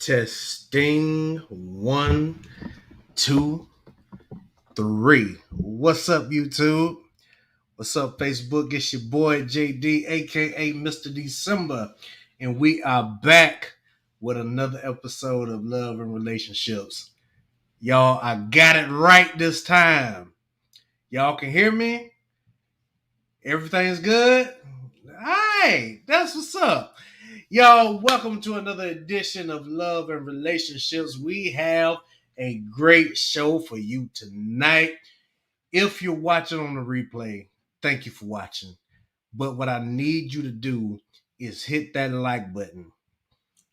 Testing one, two, three. What's up, YouTube? What's up, Facebook? It's your boy JD, aka Mr. December, and we are back with another episode of Love and Relationships. Y'all, I got it right this time. Y'all can hear me? Everything's good? Hey, that's what's up. Y'all, welcome to another edition of Love and Relationships. We have a great show for you tonight. If you're watching on the replay, thank you for watching. But what I need you to do is hit that like button.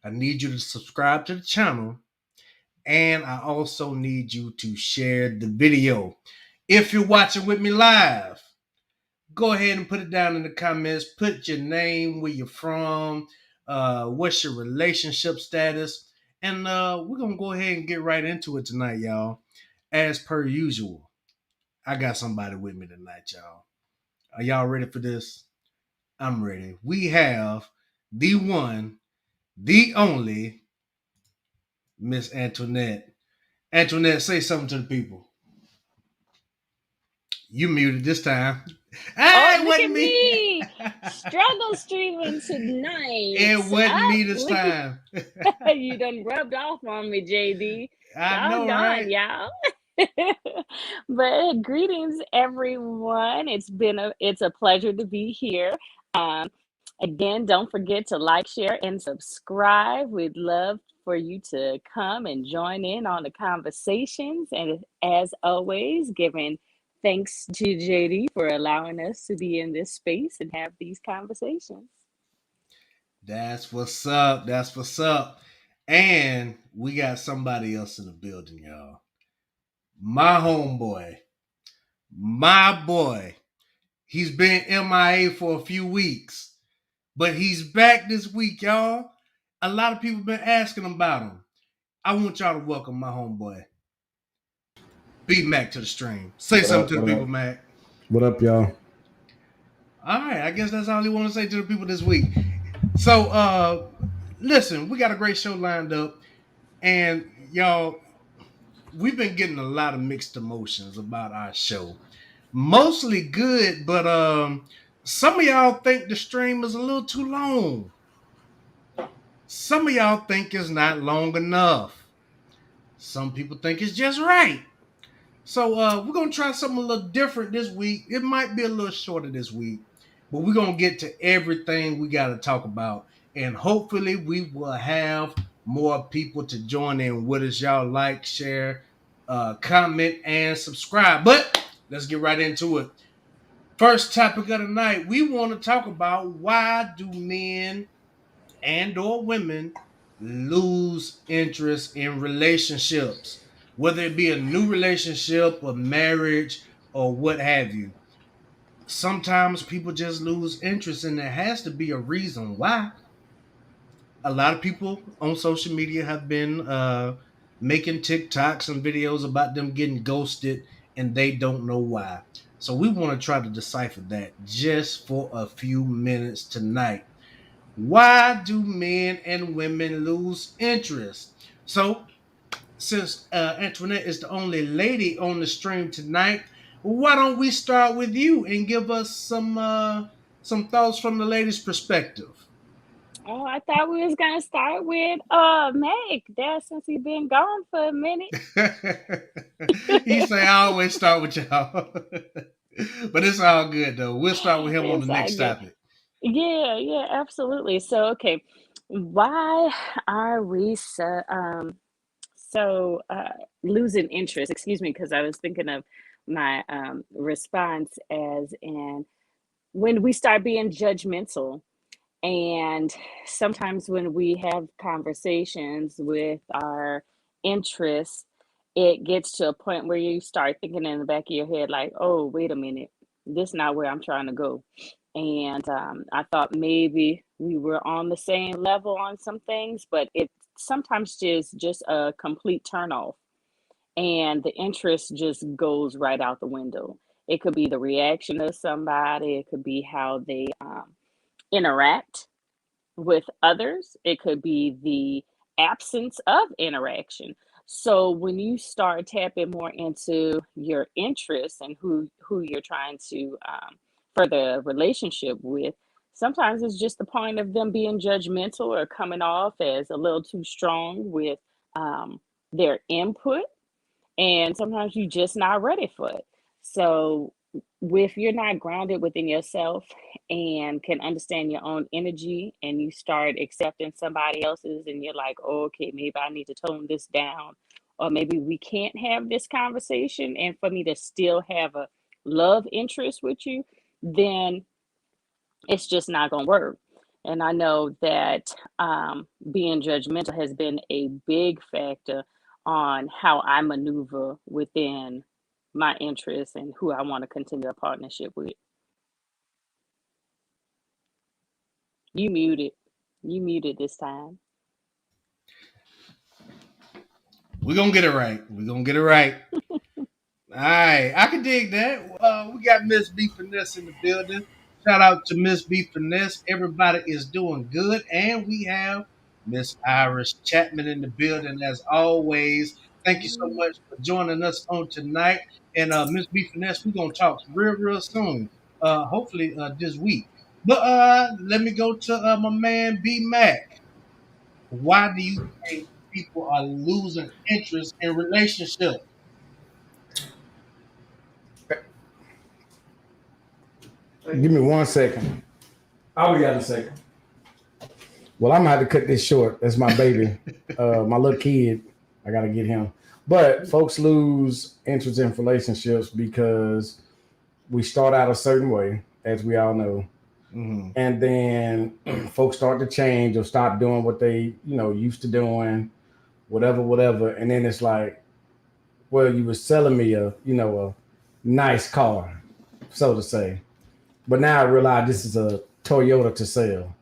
I need you to subscribe to the channel. And I also need you to share the video. If you're watching with me live, go ahead and put it down in the comments. Put your name, where you're from, what's your relationship status, and we're gonna go ahead and get right into it tonight, y'all. As per usual, I got somebody with me tonight, y'all. Are y'all ready for this? I'm ready. We have the one, the only Miss Antoinette. Antoinette, say something to the people. You muted this time. Oh, Hey, it look at wasn't me. me. Struggle streaming tonight. It wasn't me this Look time. at you done rubbed off on me, JD. I know, Doggone, right? y'all. But greetings, everyone. It's a pleasure to be here. Um, Again, don't forget to like, share, and subscribe. We'd love for you to come and join in on the conversations. And as always, giving thanks to JD for allowing us to be in this space and have these conversations. That's what's up. That's what's up. And we got somebody else in the building, y'all. My homeboy, my boy. He's been MIA for a few weeks, but he's back this week, y'all. A lot of people been asking about him. I want y'all to welcome my homeboy, B Mac, to the stream. Say What something up? to the What people, up? Mac. What up, y'all? All right, I guess that's all he want to say to the people this week. So, listen, we got a great show lined up, and y'all, we've been getting a lot of mixed emotions about our show. Mostly good, but some of y'all think the stream is a little too long. Some of y'all think it's not long enough. Some people think it's just right. So we're gonna try something a little different this week. It might be a little shorter this week, but we're gonna get to everything we gotta talk about. And hopefully we will have more people to join in with us. Y'all like, share, comment, and subscribe. But let's get right into it. First topic of the night, we want to talk about why do men and or women lose interest in relationships, whether it be a new relationship, a marriage, or what have you. Sometimes people just lose interest, and there has to be a reason why. A lot of people on social media have been making TikToks and videos about them getting ghosted, and they don't know why. So we want to try to decipher that just for a few minutes tonight. Why do men and women lose interest? So, since Antoinette is the only lady on the stream tonight, why don't we start with you and give us some thoughts from the lady's perspective? Oh, I thought we was gonna start with Meg there since he been gone for a minute. He say I always start with y'all, but it's all good though. We'll start with him on the It's all next good. topic. Yeah, absolutely. So, okay, why are we losing interest? Excuse me, because I was thinking of my response as in when we start being judgmental, and sometimes when we have conversations with our interests, it gets to a point where you start thinking in the back of your head, like, oh, wait a minute, this is not where I'm trying to go. And I thought maybe we were on the same level on some things, but it sometimes just a complete turn off, and the interest just goes right out the window. It could be the reaction of somebody, it could be how they interact with others. It could be the absence of interaction. So when you start tapping more into your interests and who you're trying to further a relationship with, sometimes it's just the point of them being judgmental or coming off as a little too strong with um, their input, and sometimes you're just not ready for it. So if you're not grounded within yourself and can understand your own energy, and you start accepting somebody else's, and you're like, oh, okay, maybe I need to tone this down, or maybe we can't have this conversation, and for me to still have a love interest with you, then it's just not going to work. And I know that being judgmental has been a big factor on how I maneuver within my interests and who I want to continue a partnership with. You muted. You muted this time. We're gonna get it right. We're gonna get it right. All right, I can dig that. We got Miss B Finesse in the building. Shout out to Miss B Finesse. Everybody is doing good, and we have Miss Iris Chapman in the building as always. Thank you so Hey. much for joining us on tonight. And Miss B Finesse, we're gonna talk real soon. Hopefully this week. But let me go to my man B Mac. Why do you think people are losing interest in relationships? Give me 1 second. I'll be out in a second. Well, I'm gonna have to cut this short. That's my baby, my little kid. I gotta get him. But folks lose interest in relationships because we start out a certain way, as we all know, Mm-hmm. and then folks start to change or stop doing what they, used to doing, whatever, and then it's like, well, you was selling me a nice car, so to say, but now I realize this is a Toyota to sell.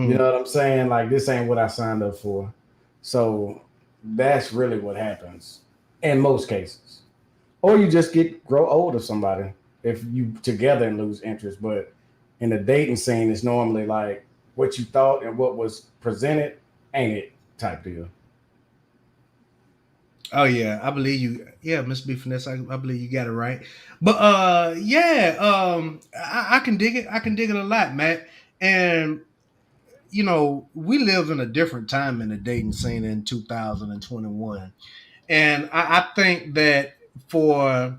You Mm-hmm. know what I'm saying? Like this ain't what I signed up for. So that's really what happens in most cases. Or you just grow old of somebody if you together and lose interest. But in the dating scene, it's normally like what you thought and what was presented ain't it type deal. Oh yeah, I believe you. Yeah, Miss B Finesse, I believe you got it right. But yeah, I can dig it. I can dig it a lot, Matt. And we live in a different time in the dating scene in 2021, and I think that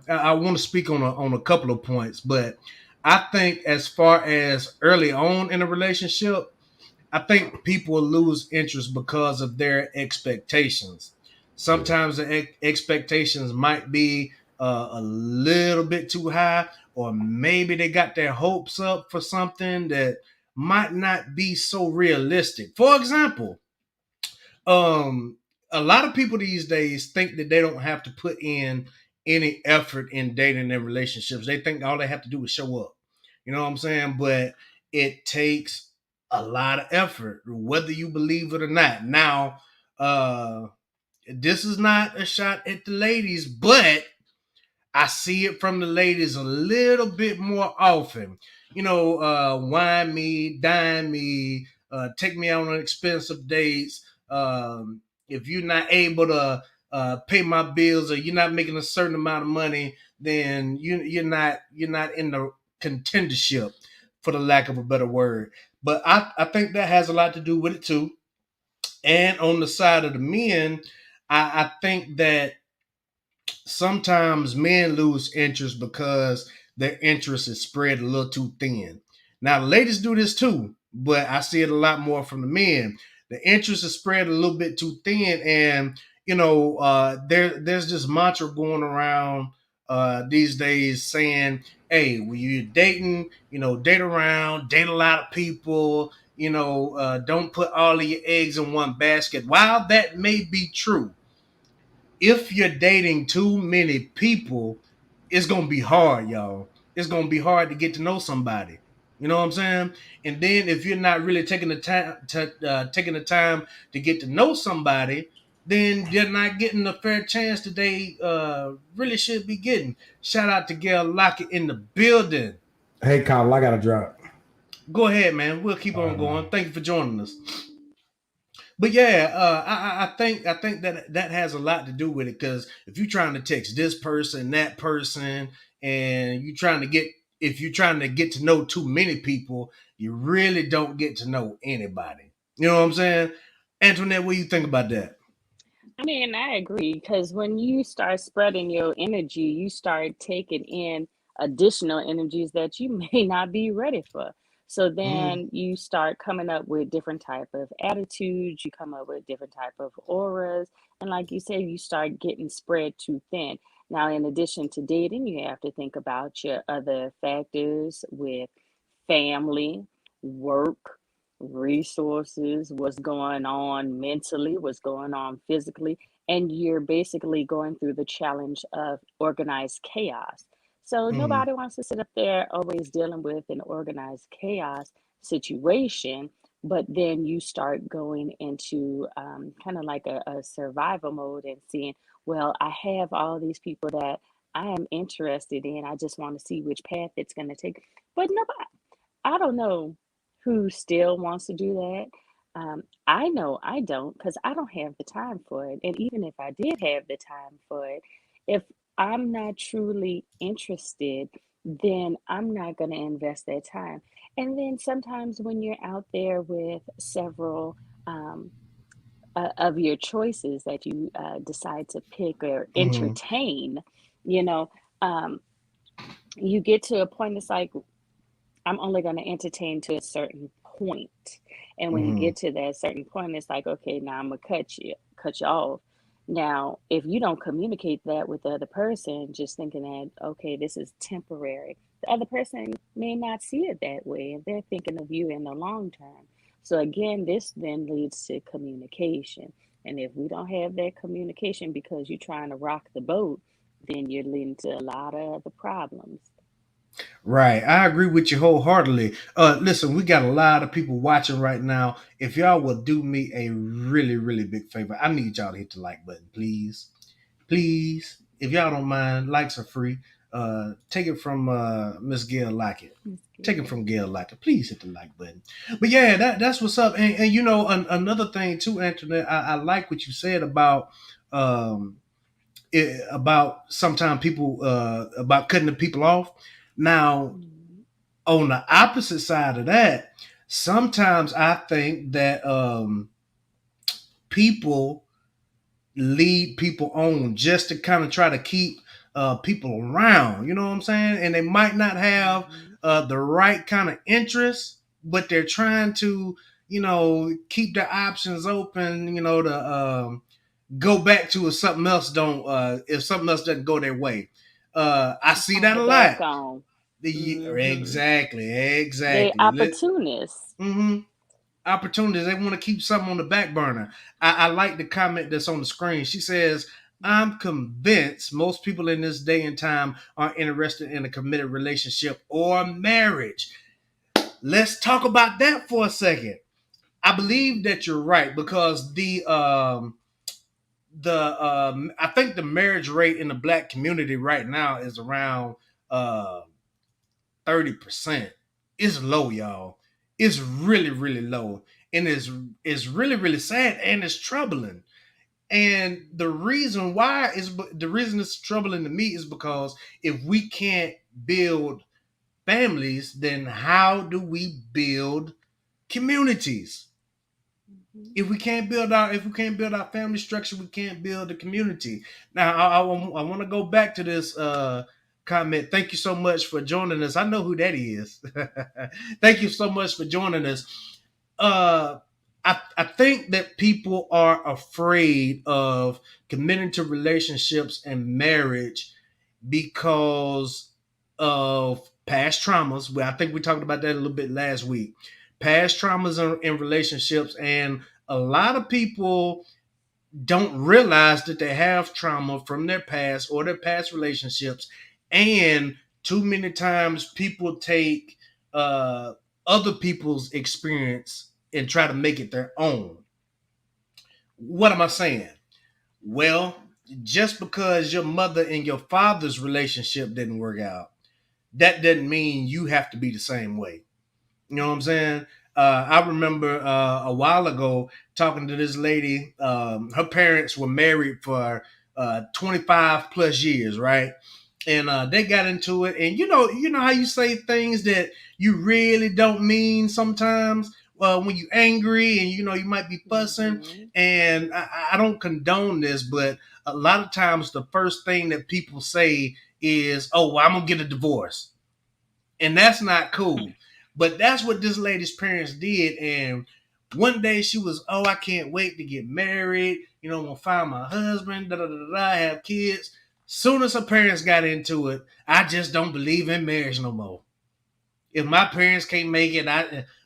I want to speak on a couple of points, but I think as far as early on in a relationship, I think people lose interest because of their expectations. Yeah. Sometimes the expectations might be a little bit too high, or maybe they got their hopes up for something that might not be so realistic. For example, um, a lot of people these days think that they don't have to put in any effort in dating and relationships. They think all they have to do is show up. You know what I'm saying? But it takes a lot of effort, whether you believe it or not. Now, this is not a shot at the ladies, but I see it from the ladies a little bit more often. Wine me, dine me, take me out on expensive dates. If you're not able to pay my bills, or you're not making a certain amount of money, then you're not in the contendership, for the lack of a better word. But I think that has a lot to do with it too. And on the side of the men, I think that sometimes men lose interest because their interest is spread a little too thin. Now, the ladies do this too, but I see it a lot more from the men. The interest is spread a little bit too thin, and there's this mantra going around these days saying, "Hey, when you're dating, date around, date a lot of people." Don't put all of your eggs in one basket. While that may be true, if you're dating too many people, it's gonna be hard, y'all. It's gonna be hard to get to know somebody. You know what I'm saying? And then if you're not really taking the time to get to know somebody, then you're not getting a fair chance that they really should be getting. Shout out to Gail Lockett in the building. Hey, Kyle, I got to drop. Go ahead, man. We'll keep All on right, man. going. Thank you for joining us. But yeah, I think that has a lot to do with it because if you're trying to text this person, that person, and you're trying to get if you're trying to get to know too many people, you really don't get to know anybody. You know what I'm saying? Antoinette, what do you think about that? I mean, I agree because when you start spreading your energy, you start taking in additional energies that you may not be ready for. So Mm, then you start coming up with different type of attitudes, you come up with different type of auras, and like you said, you start getting spread too thin. Now, in addition to dating, you have to think about your other factors with family, work, resources, what's going on mentally, what's going on physically, and you're basically going through the challenge of organized chaos. So mm, nobody wants to sit up there always dealing with an organized chaos situation, but then you start going into kind of like a survival mode and seeing, well, I have all these people that I am interested in. I just want to see which path it's going to take. But nobody, I don't know who still wants to do that. I know I don't because I don't have the time for it. And even if I did have the time for it, if I'm not truly interested, then I'm not going to invest that time. And then sometimes when you're out there with several um, of your choices that you decide to pick or mm, entertain, you know, um, you get to a point, it's like, I'm only going to entertain to a certain point. And when you mm. get to that certain point, it's like, okay, now I'm gonna cut you off. Now, if you don't communicate that with the other person, just thinking that, okay, this is temporary, the other person may not see it that way if they're thinking of you in the long term. So again, this then leads to communication. And if we don't have that communication because you're trying to rock the boat, then you're leading to a lot of other problems. Right. I agree with you wholeheartedly. Listen, we got a lot of people watching right now. If y'all will do me a really, really big favor, I need y'all to hit the like button, please. Please. If y'all don't mind, likes are free. Take it from Miss Gail Lockett. That's Take it good. from Gail Lockett. Please hit the like button. But yeah, that's what's up. And you know, another thing too, Antoinette, I like what you said um, about sometimes people about cutting the people off. Now, Mhm. on the opposite side of that, sometimes I think that people lead people on just to kind of try to keep people around. You know what I'm saying? And they might not have Mhm. the right kind of interest, but they're trying to, keep their options open. To go back to if something else doesn't go their way. I To see fall that a back lot. on. Mhm. Exactly, They exactly. opportunists. Mm-hmm. Opportunities. They want to keep something on the back burner. I like the comment that's on the screen. She says, I'm convinced most people in this day and time are interested in a committed relationship or marriage. Let's talk about that for a second. I believe Mhm. that you're right because I think the marriage rate in the black community right now is around uh 30%. It's low, y'all. It's really, really low. And it's really, really sad and it's troubling. And the reason it's troubling to me is because if we can't build families, then how do we build communities? Mhm. If we can't build our family structure, we can't build the community. Now I want to go back to this comment. Thank you so much for joining us. I know who that is. Thank you so much for joining us. uh I think that people are afraid of committing to relationships and marriage because of past traumas. Well, I think we talked about that a little bit last week. Past traumas in relationships, and a lot of people don't realize that they have trauma from their past or their past relationships. And too many times people take uh, other people's experience and try to make it their own. What am I saying? Well, just because your mother and your father's relationship didn't work out, that doesn't mean you have to be the same way. You know what I'm saying? I remember a while ago talking to this lady. Her parents were married for 25 plus years, right? And they got into it. And you know how you say things that you really don't mean sometimes when you angry and you might be fussing. Mhm. And I don't condone this, but a lot of times the first thing that people say is, "Oh, well, I'm gonna get a divorce," and that's not cool. But that's what this lady's parents did. And one day she was, "Oh, I can't wait to get married. I'm gonna find my husband. Da da da da. Have kids." Soon as her parents got into it, I just don't believe in marriage no more. If my parents can't make it,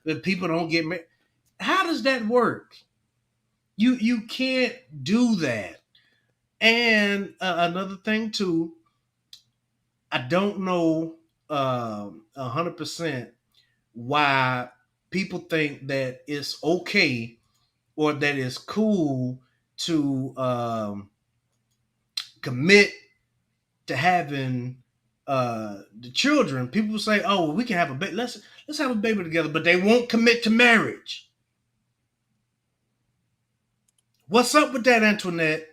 if people don't get married, how does that work? You can't do that. And another thing too, I don't know 100% why people think that it's okay or that it's cool to commit to having the children. People say, "Oh, well, we can have a baby. Let's have a baby together," but they won't commit to marriage. What's up with that, Antoinette?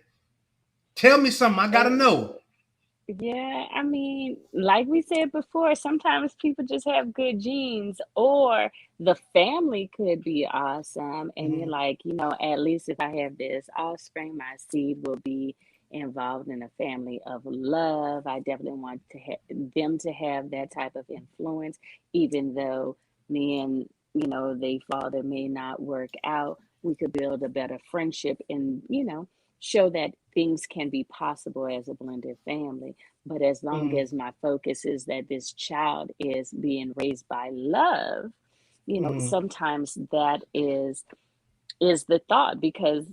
Tell me something. I gotta Uh, know. yeah, I mean, like we said before, sometimes people just have good genes, or the family could be awesome. And you're Mhm. like, at least if I have this offspring, my seed will be involved in a family of love. I definitely want them to have that type of influence, even though me and, they father may not work out. We could build a better friendship and, show that things can be possible as a blended family. But as long Mhm. as my focus is that this child is being raised by love, Mhm. sometimes that is the thought, because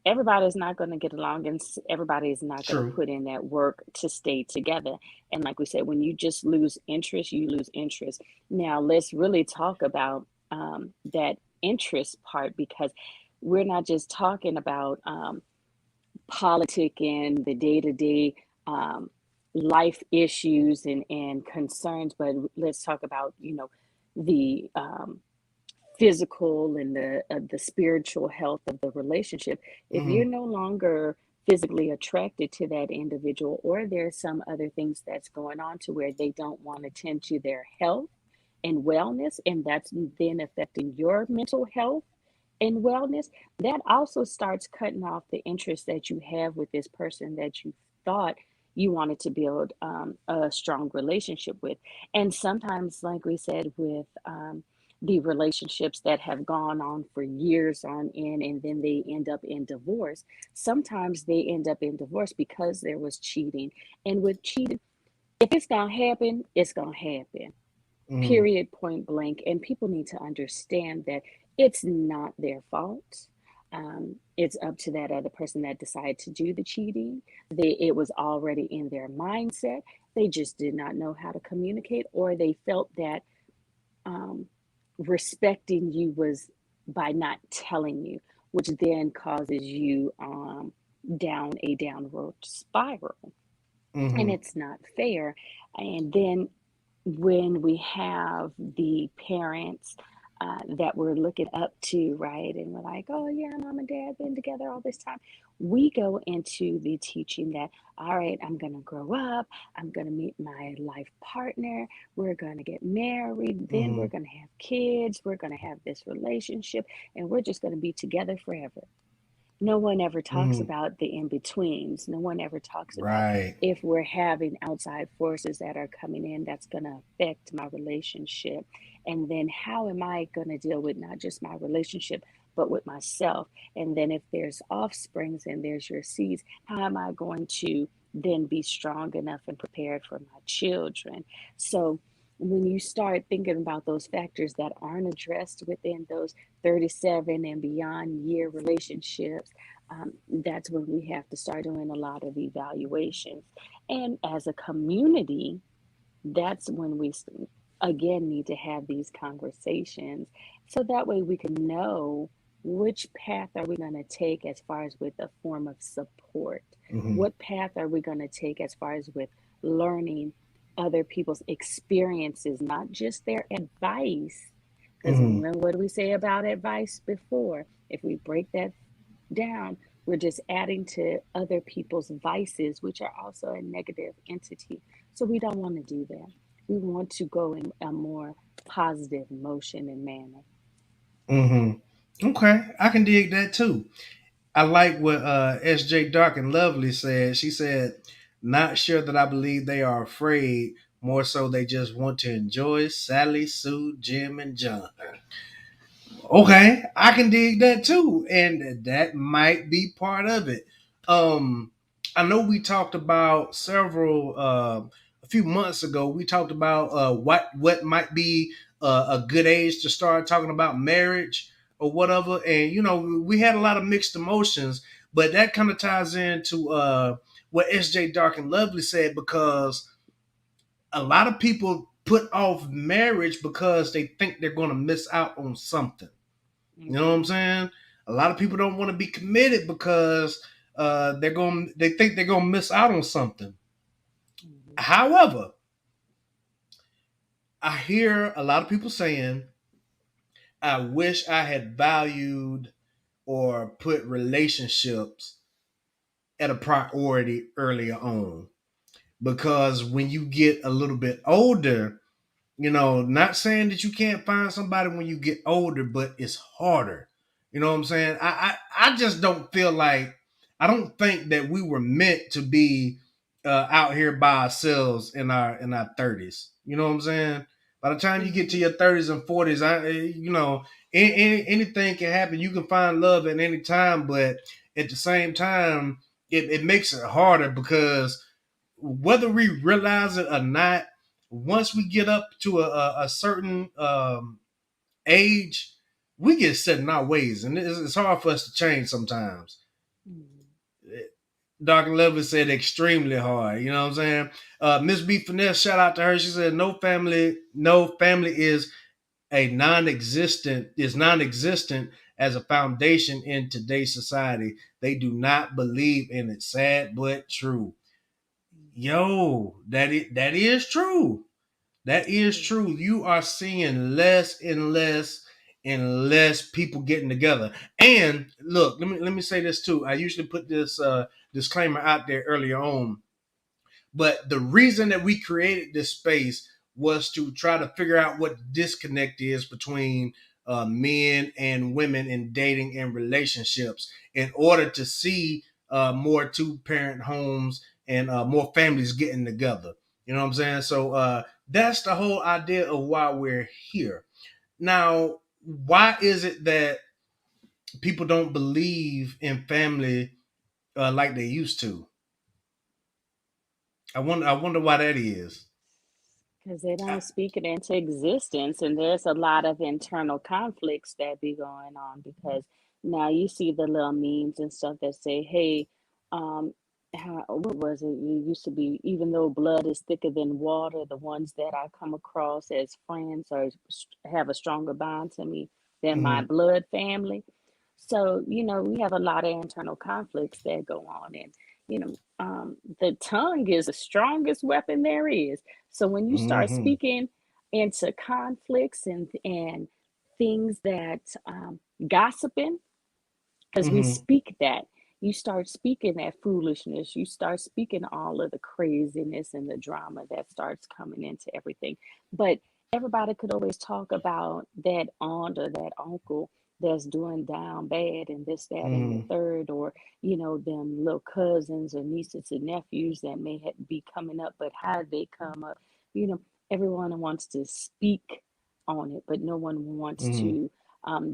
everybody's not going to get along, and everybody is not going to True. put in that work to stay together. And like we said, when you just lose interest, you lose interest. Now let's really talk about that interest part, because we're not just talking about politic and the day-to-day um, life issues and concerns, but let's talk about the physical and the spiritual health of the relationship. If you're Mhm. no longer physically attracted to that individual, or there's some other things that's going on to where they don't want to tend to their health and wellness, and that's then affecting your mental health and wellness, that also starts cutting off the interest that you have with this person that you thought you wanted to build a strong relationship with. And sometimes, like we said, with the relationships that have gone on for years on end, and then they end up in divorce. Sometimes they end up in divorce because there was cheating. And with cheating, if it's going to happen, it's going to happen, Mhm. period, point blank. And people need to understand that it's not their fault. It's up to that other person that decided to do the cheating. It was already in their mindset. They just did not know how to communicate, or they felt that um, respecting you was by not telling you, which then causes you down a downward spiral, and Mhm. it's not fair. And then when we have the parents that we're looking up to, right? And we're like, oh, yeah, mom and dad been together all this time. We go into the teaching that, all right, I'm going to grow up. I'm going to meet my life partner. We're going to get married. Then we're Mhm. going to have kids. We're going to have this relationship, and we're just going to be together forever. No one ever talks Mhm. about the in betweens. No one ever talks about Right. if we're having outside forces that are coming in that's going to affect my relationship. And then how am I going to deal with not just my relationship, but with myself? And then if there's offsprings and there's your seeds, how am I going to then be strong enough and prepared for my children? So when you start thinking about those factors that aren't addressed within those 37 and beyond year relationships, that's when we have to start doing a lot of evaluations. And as a community, that's when we again need to have these conversations, so that way we can know which path are we going to take as far as with a form of support. Mhm. What path are we going to take as far as with learning other people's experiences, not just their advice, Because Mm-hmm. remember what we say about advice before. If we break that down, we're just adding to other people's vices, which are also a negative entity. So we don't want to do that. We want to go in a more positive motion and manner. Mm-hmm. Okay, I can dig that too. I like what SJ Dark and Lovely said. She said, "Not sure that I believe they are afraid. More so, they just want to enjoy Sally, Sue, Jim, and John." Okay, I can dig that too, and that might be part of it. Um, I know we talked about several a few months ago. We talked about what might be a good age to start talking about marriage or whatever, and we had a lot of mixed emotions, but that kind of ties into what SJ Dark and Lovely said because a lot of people put off marriage because they think they're going to miss out on something. You know what I'm Mm-hmm. saying? A lot of people don't want to be committed because they think they're gonna miss out on something. Mm-hmm. However, I hear a lot of people saying, "I wish I had valued or put relationships at a priority earlier on." Because when you get a little bit older, not saying that you can't find somebody when you get older, but it's harder. You know what I'm saying? I just don't feel like I don't think that we were meant to be out here by ourselves in our 30s. You know what I'm saying? By the time you get to Mm-hmm. your 30s and 40s, anything can happen. You can find love at any time, but at the same time, it makes it harder because whether we realize it or not, once we get up to a certain age, we get set in our ways, and it's hard for us to change sometimes. Mm-hmm. Dr. Levis said extremely hard. You know what I'm saying? Miss B Finesse, shout out to her. She said no family is non-existent as a foundation in today's society. They do not believe in it. Sad but true. Yo, that is true. That is Mm-hmm. true. You are seeing less and less and less people getting together. And look, let me say this too. I usually put this disclaimer out there earlier on, but the reason that we created this space was to try to figure out what the disconnect is between men and women in dating and relationships in order to see more two parent homes and more families getting together. You know what I'm saying? So that's the whole idea of why we're here. Now, why is it that people don't believe in family like they used to? I wonder why that is. Because they don't speak it into existence, and there's a lot of internal conflicts that be going on. Because now you see the little memes and stuff that say, "Hey, um, what was it? You used to be, even though blood is thicker than water, the ones that I come across as friends or have a stronger bond to me than my Mm-hmm. blood family." So we have a lot of internal conflicts that go on, and the tongue is the strongest weapon there is. So when you start Mm-hmm. speaking into conflicts and things that gossiping, because we Mm-hmm. speak that, you start speaking that foolishness, you start speaking all of the craziness and the drama that starts coming into everything. But everybody could always talk about that aunt or that uncle that's doing down bad and this, that, and the Mm-hmm. third, or them little cousins or nieces and nephews that may be coming up, but how they come up, you know, everyone wants to speak on it, but no one wants Mm-hmm. to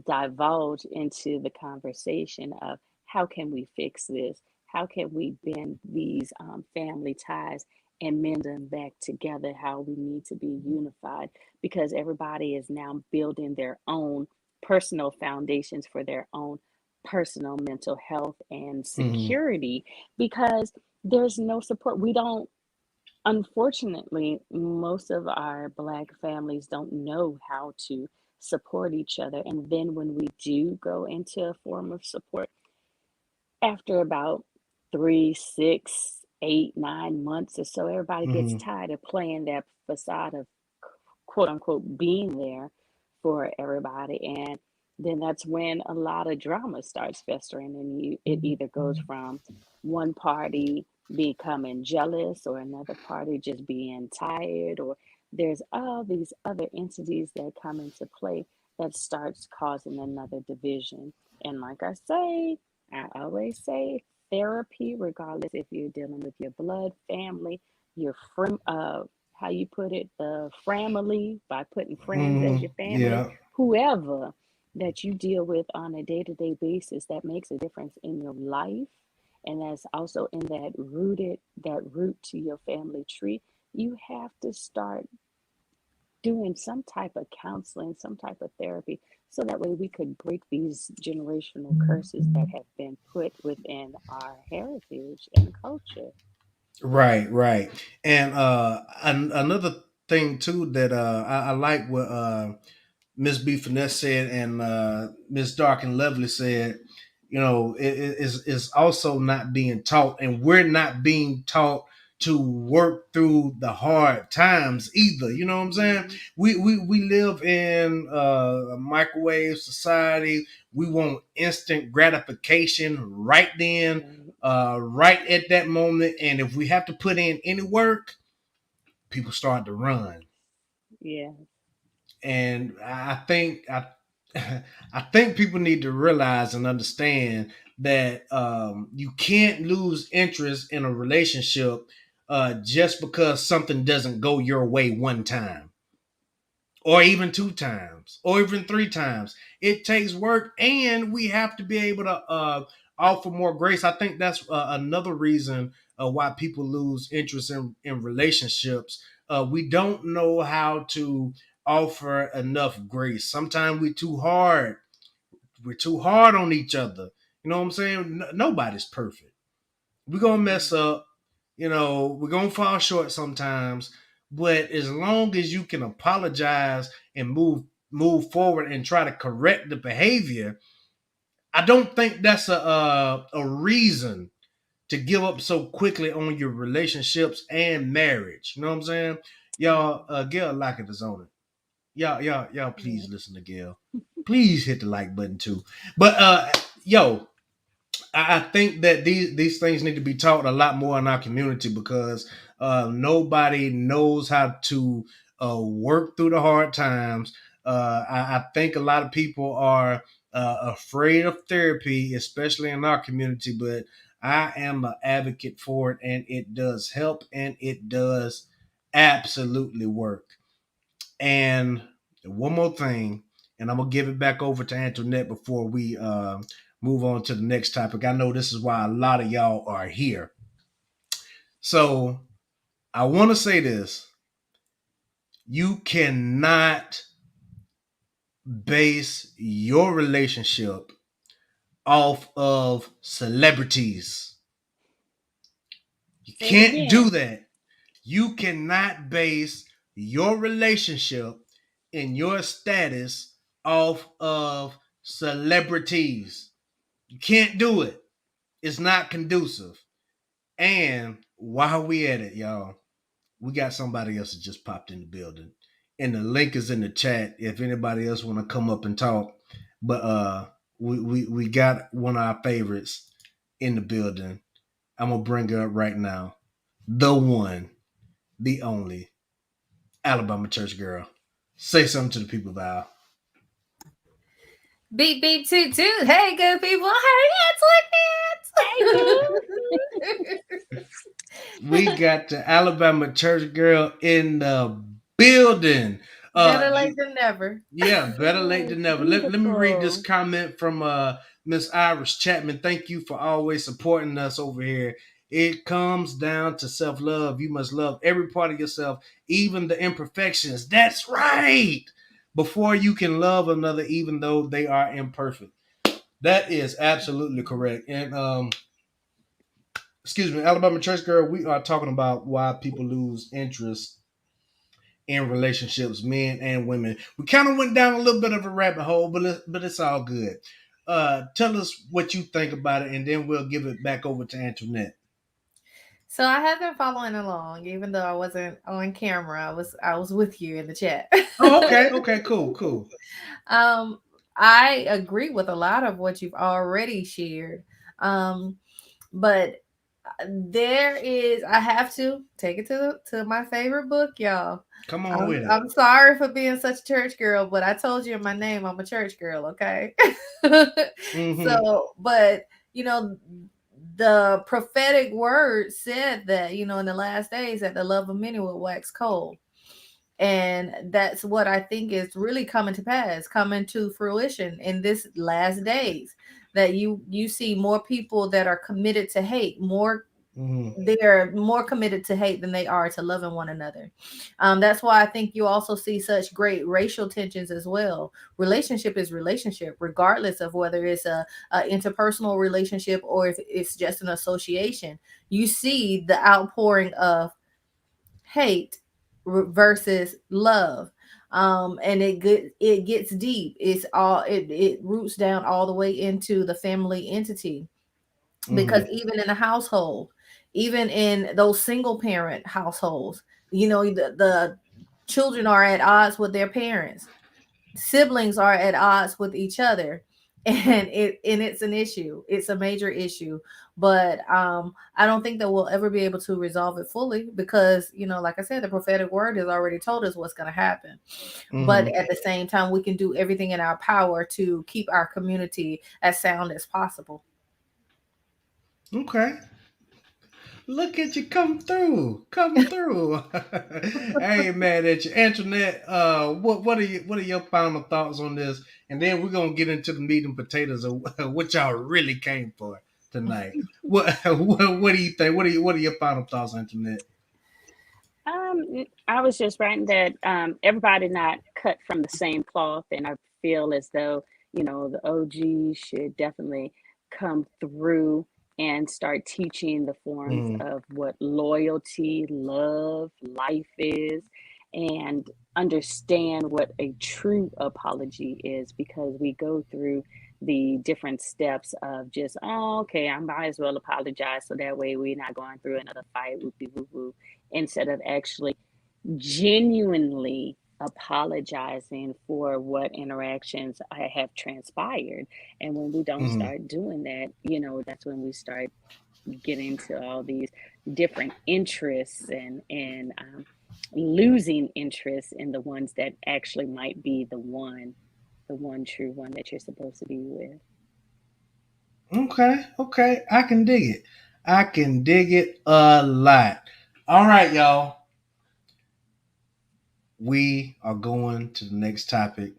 divulge into the conversation of how can we fix this? How can we bend these family ties and mend them back together? How we need to be unified because everybody is now building their own personal foundations for their own personal mental health and Mm-hmm. security because there's no support. We don't, unfortunately, most of our Black families don't know how to support each other. And then when we do go into a form of support, after about 3, 6, 8, 9 months or so, everybody gets Mm-hmm. tired of playing that facade of quote unquote being there for everybody. And then that's when a lot of drama starts festering, and it either goes from one party becoming jealous or another party just being tired, or there's all these other entities that come into play that starts causing another division. And like I always say, therapy, regardless if you're dealing with your blood family, your friend, how you put it, the family, by putting friends as your family, Yeah. whoever that you deal with on a day-to-day basis, that makes a difference in your life. And that's also in that root to your family tree. You have to start doing some type of counseling, some type of therapy, so that way we could break these generational curses that have been put within our heritage and culture. Right, right. And another thing too that I like what Miss B Finesse said and Miss Dark and Lovely said, you know, is also not being taught, and we're not being taught to work through the hard times either. You know what I'm saying? Hmm. We live in a microwave society. We want instant gratification right then, Right. right at that moment, and if we have to put in any work, people start to run. Yeah. And I think people need to realize and understand that you can't lose interest in a relationship just because something doesn't go your way one time, or even two times, or even three times. It takes work, and we have to be able to offer more grace. I think that's another reason why people lose interest in relationships. We don't know how to offer enough grace. Sometimes we're too hard. We're too hard on each other. You know what I'm saying? Nobody's perfect. We're gonna mess Hmm. up. You know, we're gonna fall short sometimes. But as long as you can apologize and move forward and try to correct the behavior, I don't think that's a reason to give up so quickly on your relationships and marriage. You know what I'm saying? Y'all, Gail Lockett is on it. Y'all, Yeah. please listen to Gail. Please hit the like button too. But yo, I think that these things need to be taught a lot more in our community, because nobody knows how to work through the hard times. I think a lot of people are afraid of therapy, especially in our community. But I am an advocate for it, and it does help, and it does absolutely work. And one more thing, and I'm gonna give it back over to Antoinette before we move on to the next topic. I know this is why a lot of y'all are here. So I want to say this: you cannot base your relationship off of celebrities. You Say it can't do again. that. You cannot base your relationship and your status off of celebrities. You can't do it. It's not conducive. And while we at it, y'all, we got somebody else that just popped in the building. And the link is in the chat if anybody else want to come up and talk. But we got one of our favorites in the building. I'm gonna bring her up right now. The one, the only Alabama church girl. Say something to the people, Val. Beep beep toot toot. Hey, good people. How Hey, boo. We got the Alabama church girl in the building. Better late than never. Yeah, better late Yes, than never. Let me read this beautiful. comment from Miss Iris Chapman. Thank you for always supporting us over here. It comes down to self love. You must love every part of yourself, even the imperfections. That's right. Before you can love another, even though they are imperfect. That is absolutely correct. And excuse me, Alabama church girl, we are talking about why people lose interest in relationships, men and women. We kind of went down a little bit of a rabbit hole, but it's all good. Tell us what you think about it, and then we'll give it back over to Antoinette. So I have been following along, even though I wasn't on camera. I was with you in the chat. Oh, okay, okay, cool, cool. um, I agree with a lot of what you've already shared. Um, but there is I have to take it to my favorite book, y'all. Come on I'm, with it. I'm sorry for being such a church girl, but I told you in my name I'm a church girl, okay? Mm-hmm. So, but you know, the prophetic word said that, in the last days that the love of many will wax cold. And that's what I think is really coming to pass, coming to fruition in this last days. That you see more people that are committed to hate, more Mm-hmm. they're more committed to hate than they are to loving one another. That's why I think you also see such great racial tensions as well. Relationship is relationship, regardless of whether it's a interpersonal relationship or if it's just an association. You see the outpouring of hate versus love. And it gets deep. It roots down all the way into the family entity, because Mm-hmm. even in a household, even in those single parent households, the children are at odds with their parents, siblings are at odds with each other, and it's an issue, it's a major issue. But I don't think that we'll ever be able to resolve it fully, because like I said, the prophetic word has already told us what's going to happen. But Mm-hmm. at the same time, we can do everything in our power to keep our community as sound as possible. Okay. Look at you come through. Come through. Hey man, at you. Antoinette, what are your final thoughts on this? And then we're gonna get into the meat and potatoes of what y'all really came for tonight. What do you think? What are your final thoughts, Antoinette? I was just writing that everybody not cut from the same cloth, and I feel as though the OG should definitely come through and start teaching the forms Mm, of what loyalty, love, life is, and understand what a true apology is, because we go through the different steps of just, oh, okay, I might as well apologize so that way we're not going through another fight, whoopie woo woo, instead of actually genuinely apologizing for what interactions I have transpired. And when we don't mm. start doing that, that's when we start getting to all these different interests, and losing interest in the ones that actually might be the one true one that you're supposed to be with. Okay, okay. I can dig it. I can dig it a lot. All right, y'all. We are going to the next topic.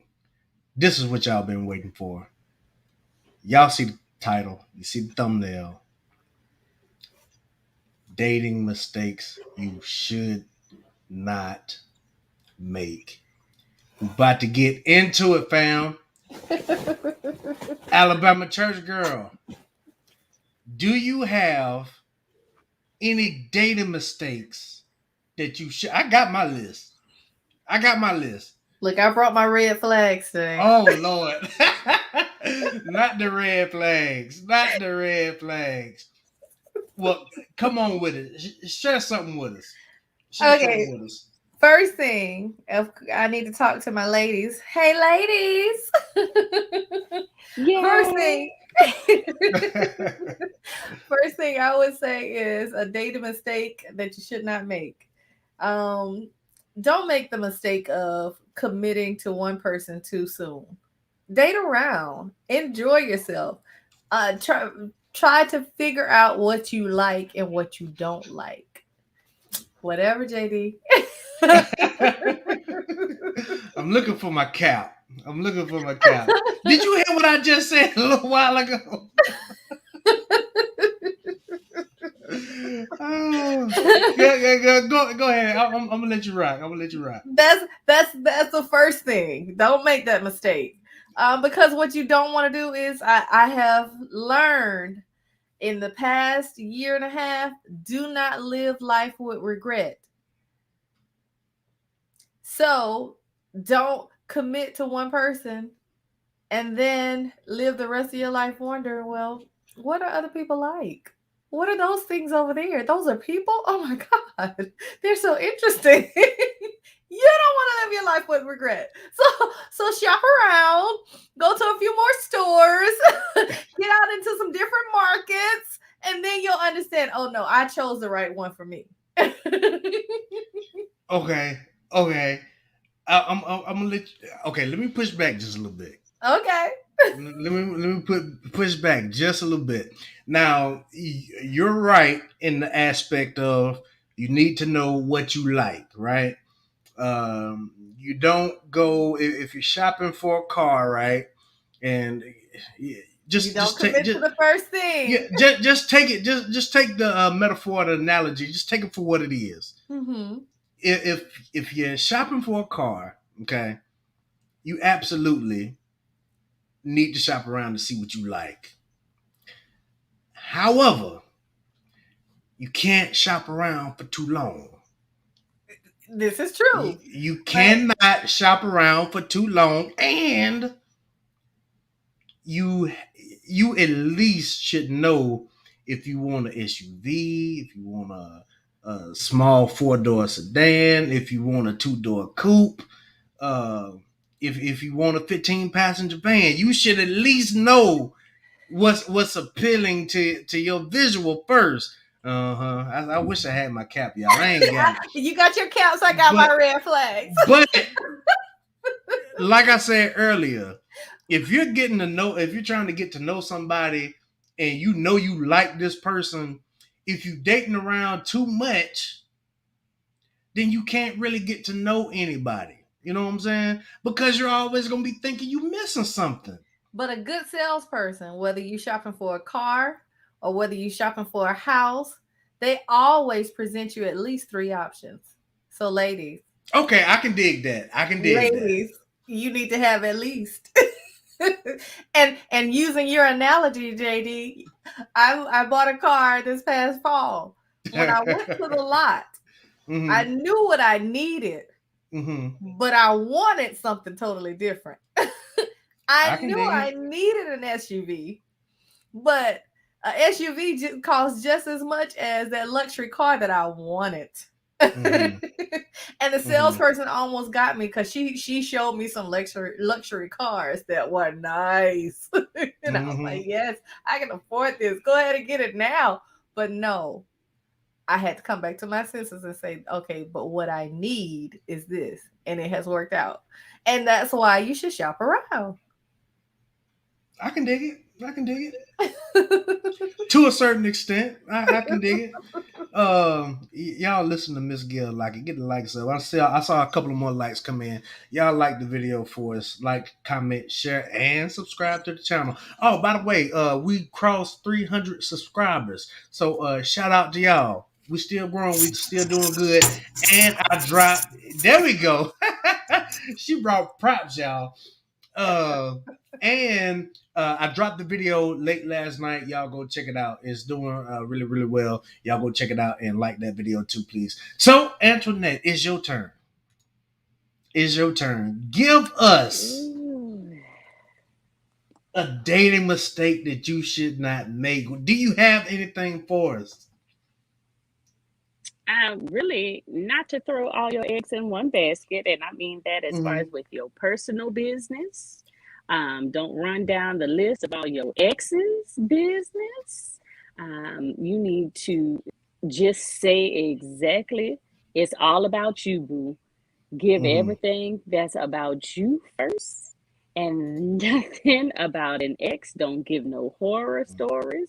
This is what y'all been waiting for. Y'all see the title, you see the thumbnail. Dating mistakes you should not make. We about to get into it, fam. Alabama church girl, do you have any dating mistakes that you should? I got my list. I got my list. Look, I brought my red flags today. Oh Lord. Not the red flags. Not the red flags. Well, come on with it. Share something with us. Share Okay, something with us. first thing, I need to talk to my ladies. Hey, ladies. First Yay! thing, first thing I would say is a dating mistake that you should not make. Um, don't make the mistake of committing to one person too soon. Date around, enjoy yourself. Try to figure out what you like and what you don't like. Whatever, JD. I'm looking for my cap. I'm looking for my cap. Did you hear what I just said a little while ago? Oh, go ahead. I'm gonna let you rock. I'm gonna let you rock. That's the first thing. Don't make that mistake. Because what you don't want to do is, I have learned in the past year and a half, do not live life with regret. So don't commit to one person and then live the rest of your life wondering, well, what are other people like? what are those things over there? Those are people? Oh my God. They're so interesting. You don't want to live your life with regret. So shop around, go to a few more stores, get out into some different markets, and then you'll understand, oh no, I chose the right one for me. Okay, okay. I'm gonna let you, okay. Let me push back just a little bit. Okay. Let me push back just a little bit. Now you're right in the aspect of you need to know what you like, right? You don't go if you're shopping for a car, right? And yeah, You don't just take commit to the first thing. just take it just take the metaphor, the analogy, just take it for what it is. Mm-hmm. If you're shopping for a car, okay, you absolutely need to shop around to see what you like. However, you can't shop around for too long. This is You, true. you But cannot shop around for too long, and you you at least should know if you want an SUV, if you want a small 4-door sedan, if you want a 2-door coupe, uh, if you want a 15-passenger van. You should at least know what's appealing to your visual first. Uh-huh. I wish I had my cap, y'all. I ain't got it. you got your caps, I got But my red flags. but like I said earlier, if you're trying to get to know somebody and you know you like this person, if you dating around too much, then you can't really get to know anybody. You know what I'm saying? Because you're always gonna be thinking you missing something. But a good salesperson, whether you shopping for a car or whether you shopping for a house, they always present you at least three options. So ladies, Okay, I can dig that. I can dig that. ladies, you need to have at least. and using your analogy, JD, I bought a car this past fall. When I went to the lot, Mm-hmm. I knew what I needed, Mm-hmm. but I wanted something totally different. I I can knew dig I it. needed an SUV, but a SUV costs just as much as that luxury car that I wanted. Mm-hmm. And the Mm-hmm. salesperson almost got me because she showed me some luxury cars that were nice. And I was Mm-hmm. like, yes, I can afford this. Go ahead and get it now. But no, I had to come back to my senses and say, okay, but what I need is this. And it has worked out. And that's why you should shop around. I can dig it. I can dig it to a certain extent. I can dig it. Y'all listen to Miss Gill, like it, get the likes up. I saw a couple of more likes come in. Y'all like the video for us, like, comment, share, and subscribe to the channel. Oh, by the way, we crossed 300 subscribers, so shout out to y'all. We still growing, we still doing good. And I dropped. There we go. She brought props, y'all. Uh, and I dropped the video late last night. Y'all go check it out. It's doing really, really well. Y'all go check it out and like that video too, please. So, Antoinette, it's your turn. It's your turn. Give us Ooh. a dating mistake that you should not make. Do you have anything for us? Really, not to throw all your eggs in one basket, and I mean that as far Mm-hmm. as with your personal business. Don't run down the list of all your exes' business. You need to just say exactly, it's all about you, boo. Give Mm-hmm. everything that's about you first and nothing about an ex. Don't give no horror stories.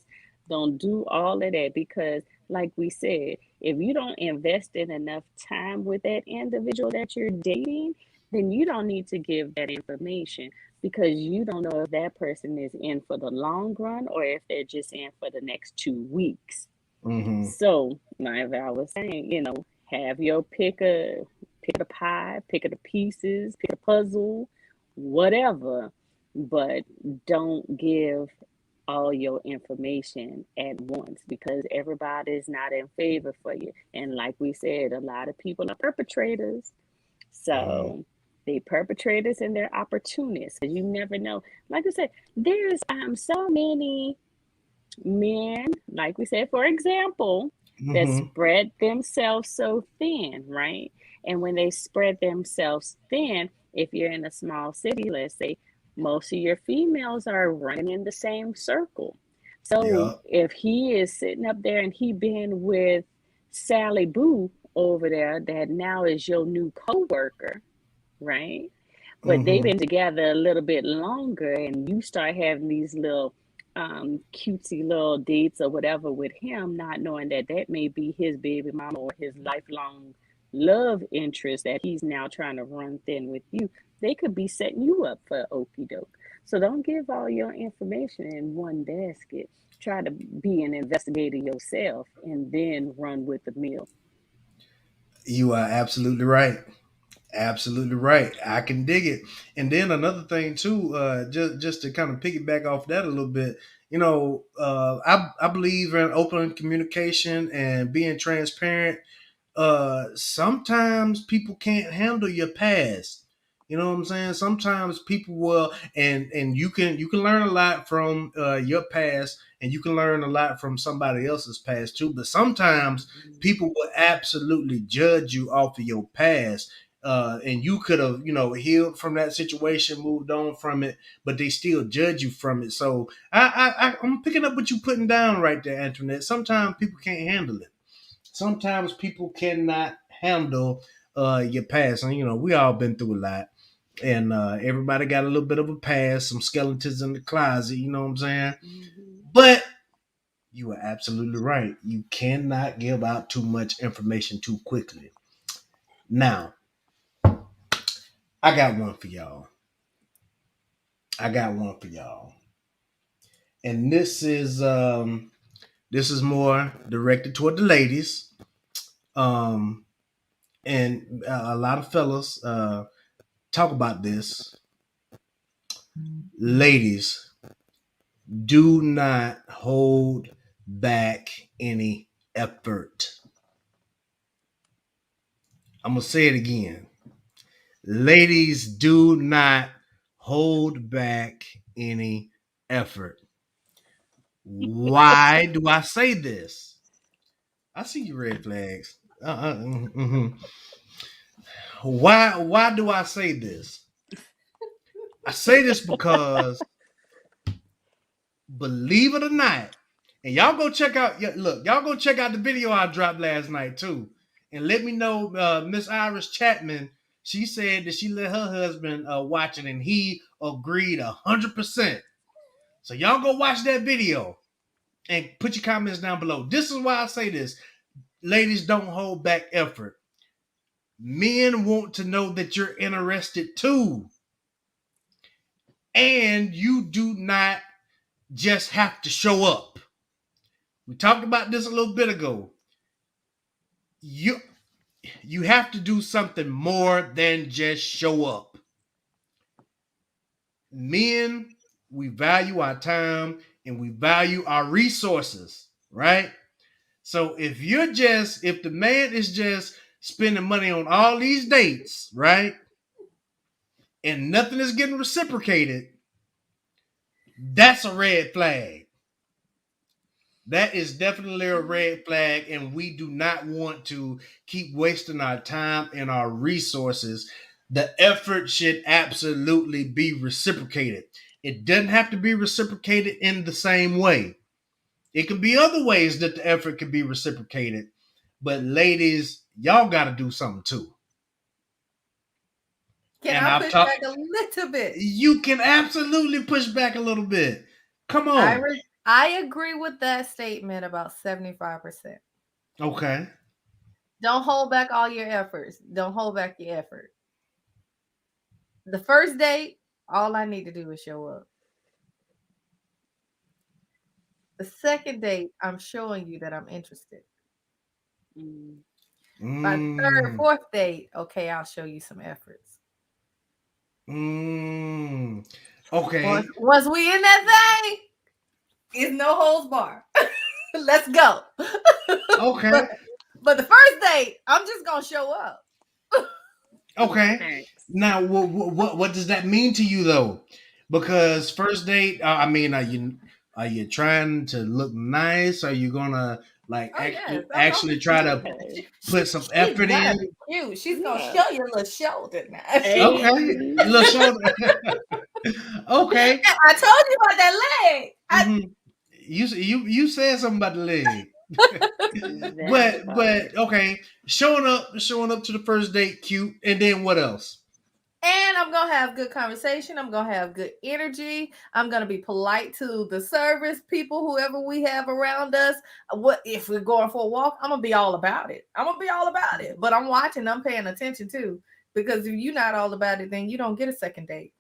Don't do all of that because, like we said, if you don't invest in enough time with that individual that you're dating, then you don't need to give that information because you don't know if that person is in for the long run or if they're just in for the next 2 weeks. Mm-hmm. So, like I was saying, have your pick of the pie, pick of the pieces, pick a puzzle, whatever. But don't give all your information at once because everybody's not in favor for you. And like we said, a lot of people are perpetrators. Mm-hmm. So they perpetrators and they're opportunists because you never know. Like I said, there's so many Men, like we said, for example, that Mm-hmm. spread themselves so thin, right? And when they spread themselves thin, if you're in a small city, let's say, most of your females are running in the same circle. So Yeah. if he is sitting up there and he been with Sally Boo over there, that now is your new coworker, right? But they've Mm-hmm. been together a little bit longer, and you start having these little cutesy little dates or whatever with him, not knowing that that may be his baby mama or his lifelong love interest that he's now trying to run thin with you. They could be setting you up for okey doke. So don't give all your information in one basket. Try to be an investigator yourself and then run with the mill. You are absolutely right. Absolutely right. I can dig it. And then another thing too, just to kind of piggyback off that a little bit, I believe in open communication and being transparent. Sometimes people can't handle your past. You know what I'm saying? Sometimes people will, and you can learn a lot from your past, and you can learn a lot from somebody else's past too. But sometimes people will absolutely judge you off of your past, and you could have healed from that situation, moved on from it, but they still judge you from it. So I'm picking up what you're putting down right there, Antoinette. Sometimes people can't handle it. Sometimes people cannot handle your past, and we all been through a lot, and everybody got a little bit of a past, some skeletons in the closet. You know what I'm saying? Mhm. But you are absolutely right. You cannot give out too much information too quickly. Now, I got one for y'all. I got one for y'all, and this is more directed toward the ladies. Um, and a lot of fellas talk about this. Ladies, do not hold back any effort. I'm going to say it again. Ladies, do not hold back any effort. Why do I say this? I see your red flags. Mhm. Why do I say this? I say this because, believe it or not, and y'all go check out. Y'all go check out the video I dropped last night too, and let me know. Miss Iris Chapman, she said that she let her husband watch it, and he agreed 100%. So y'all go watch that video and put your comments down below. This is why I say this: ladies, don't hold back effort. Men want to know that you're interested too, and you do not just have to show up. We talked about this a little bit ago. You have to do something more than just show up. Men, we value our time and we value our resources, right? So if the man is just spending money on all these dates, right? And nothing is getting reciprocated, that's a red flag. That is definitely a red flag, and we do not want to keep wasting our time and our resources. The effort should absolutely be reciprocated. It doesn't have to be reciprocated in the same way. It can be other ways that the effort can be reciprocated. But ladies, y'all got to do something too. Can And I I've push talked. back a little bit? You can absolutely push back a little bit. Come on. I agree with that statement about 75%. Okay. Don't hold back all your efforts. Don't hold back your effort. The first date, all I need to do is show up. The second date, I'm showing you that I'm interested. Mm. By the third, Mm. fourth date, okay, I'll show you some efforts. Okay. Once we in that thing, it's no holds bar. Let's go. Okay. But the first date, I'm just gonna show up. Okay. Thanks. Now, what does that mean to you though? Because first date, Are you trying to look nice? Are you gonna like Oh yes, actually try to Okay. put some she's effort gotta in? be cute. She's gonna Yeah. show you a little shoulder now. Okay, Hey. a little shoulder. Okay. I told you about that leg. Mhm. You said something about the leg. That But part. okay, showing up to the first date, cute, and then what else? And I'm gonna have good conversation. I'm gonna have good energy. I'm gonna be polite to the service people, whoever we have around us. What if we're going for a walk? I'm gonna be all about it. I'm gonna be all about it. But I'm watching. I'm paying attention too, because if you're not all about it, then you don't get a second date.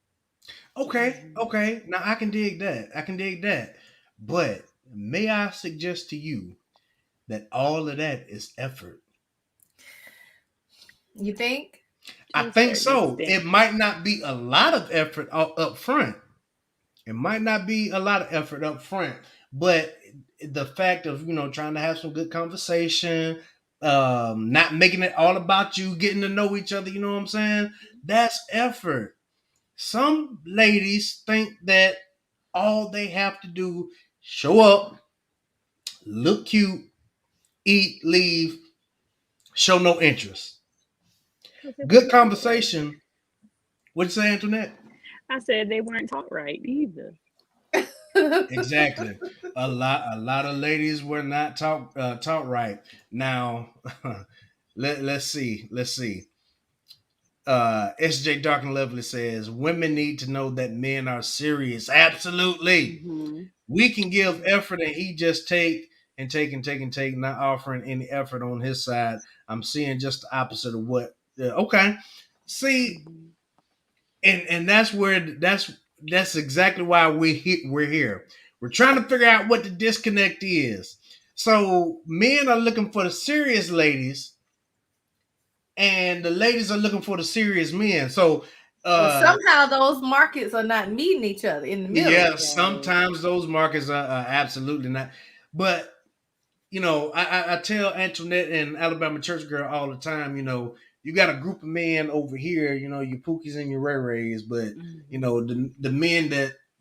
Okay, Mhm. okay. Now I can dig that. I can dig that. But may I suggest to you that all of that is effort? You think? I To a think certain so. It extent. might not be a lot of effort up front. It might not be a lot of effort up front, but the fact of trying to have some good conversation, not making it all about you, getting to know each other. You know what I'm saying? That's effort. Some ladies think that all they have to do show up, look cute, eat, leave, show no interest. Because they Good weren't taught right. conversation. What'd you say, Antoinette? I said they weren't taught right either. Exactly. A lot of ladies were not taught right. Now, let's see. Let's see. SJ Dark and Lovely says women need to know that men are serious. Absolutely. Hmm. We can give effort and he just take and take and take and take, not offering any effort on his side. I'm seeing just the opposite of what. Okay. See, Hmm. and that's exactly why we're here. We're trying to figure out what the disconnect is. So men are looking for the serious ladies, and the ladies are looking for the serious men. So Well, uh somehow those markets are not meeting each other in the middle. yeah, Right. sometimes those markets are absolutely not. But I tell Antoinette and Alabama Church Girl all the time, you got a group of men over here, your Pookies and your Ray Rays, but Hmm. the men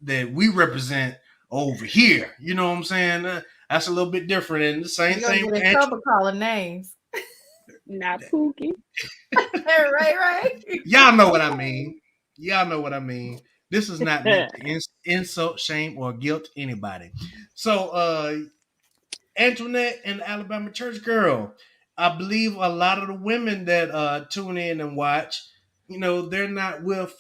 that we represent over here, you know what I'm saying? That's a little bit different. And the same You're gonna thing get with in trouble calling names. Not Pookie. Right, right. y'all know what I Okay. mean. Y'all know what I mean. This is not meant to insult, shame, or guilt anybody. So Antoinette and Alabama Church Girl. I believe a lot of the women that tune in and watch, they're not with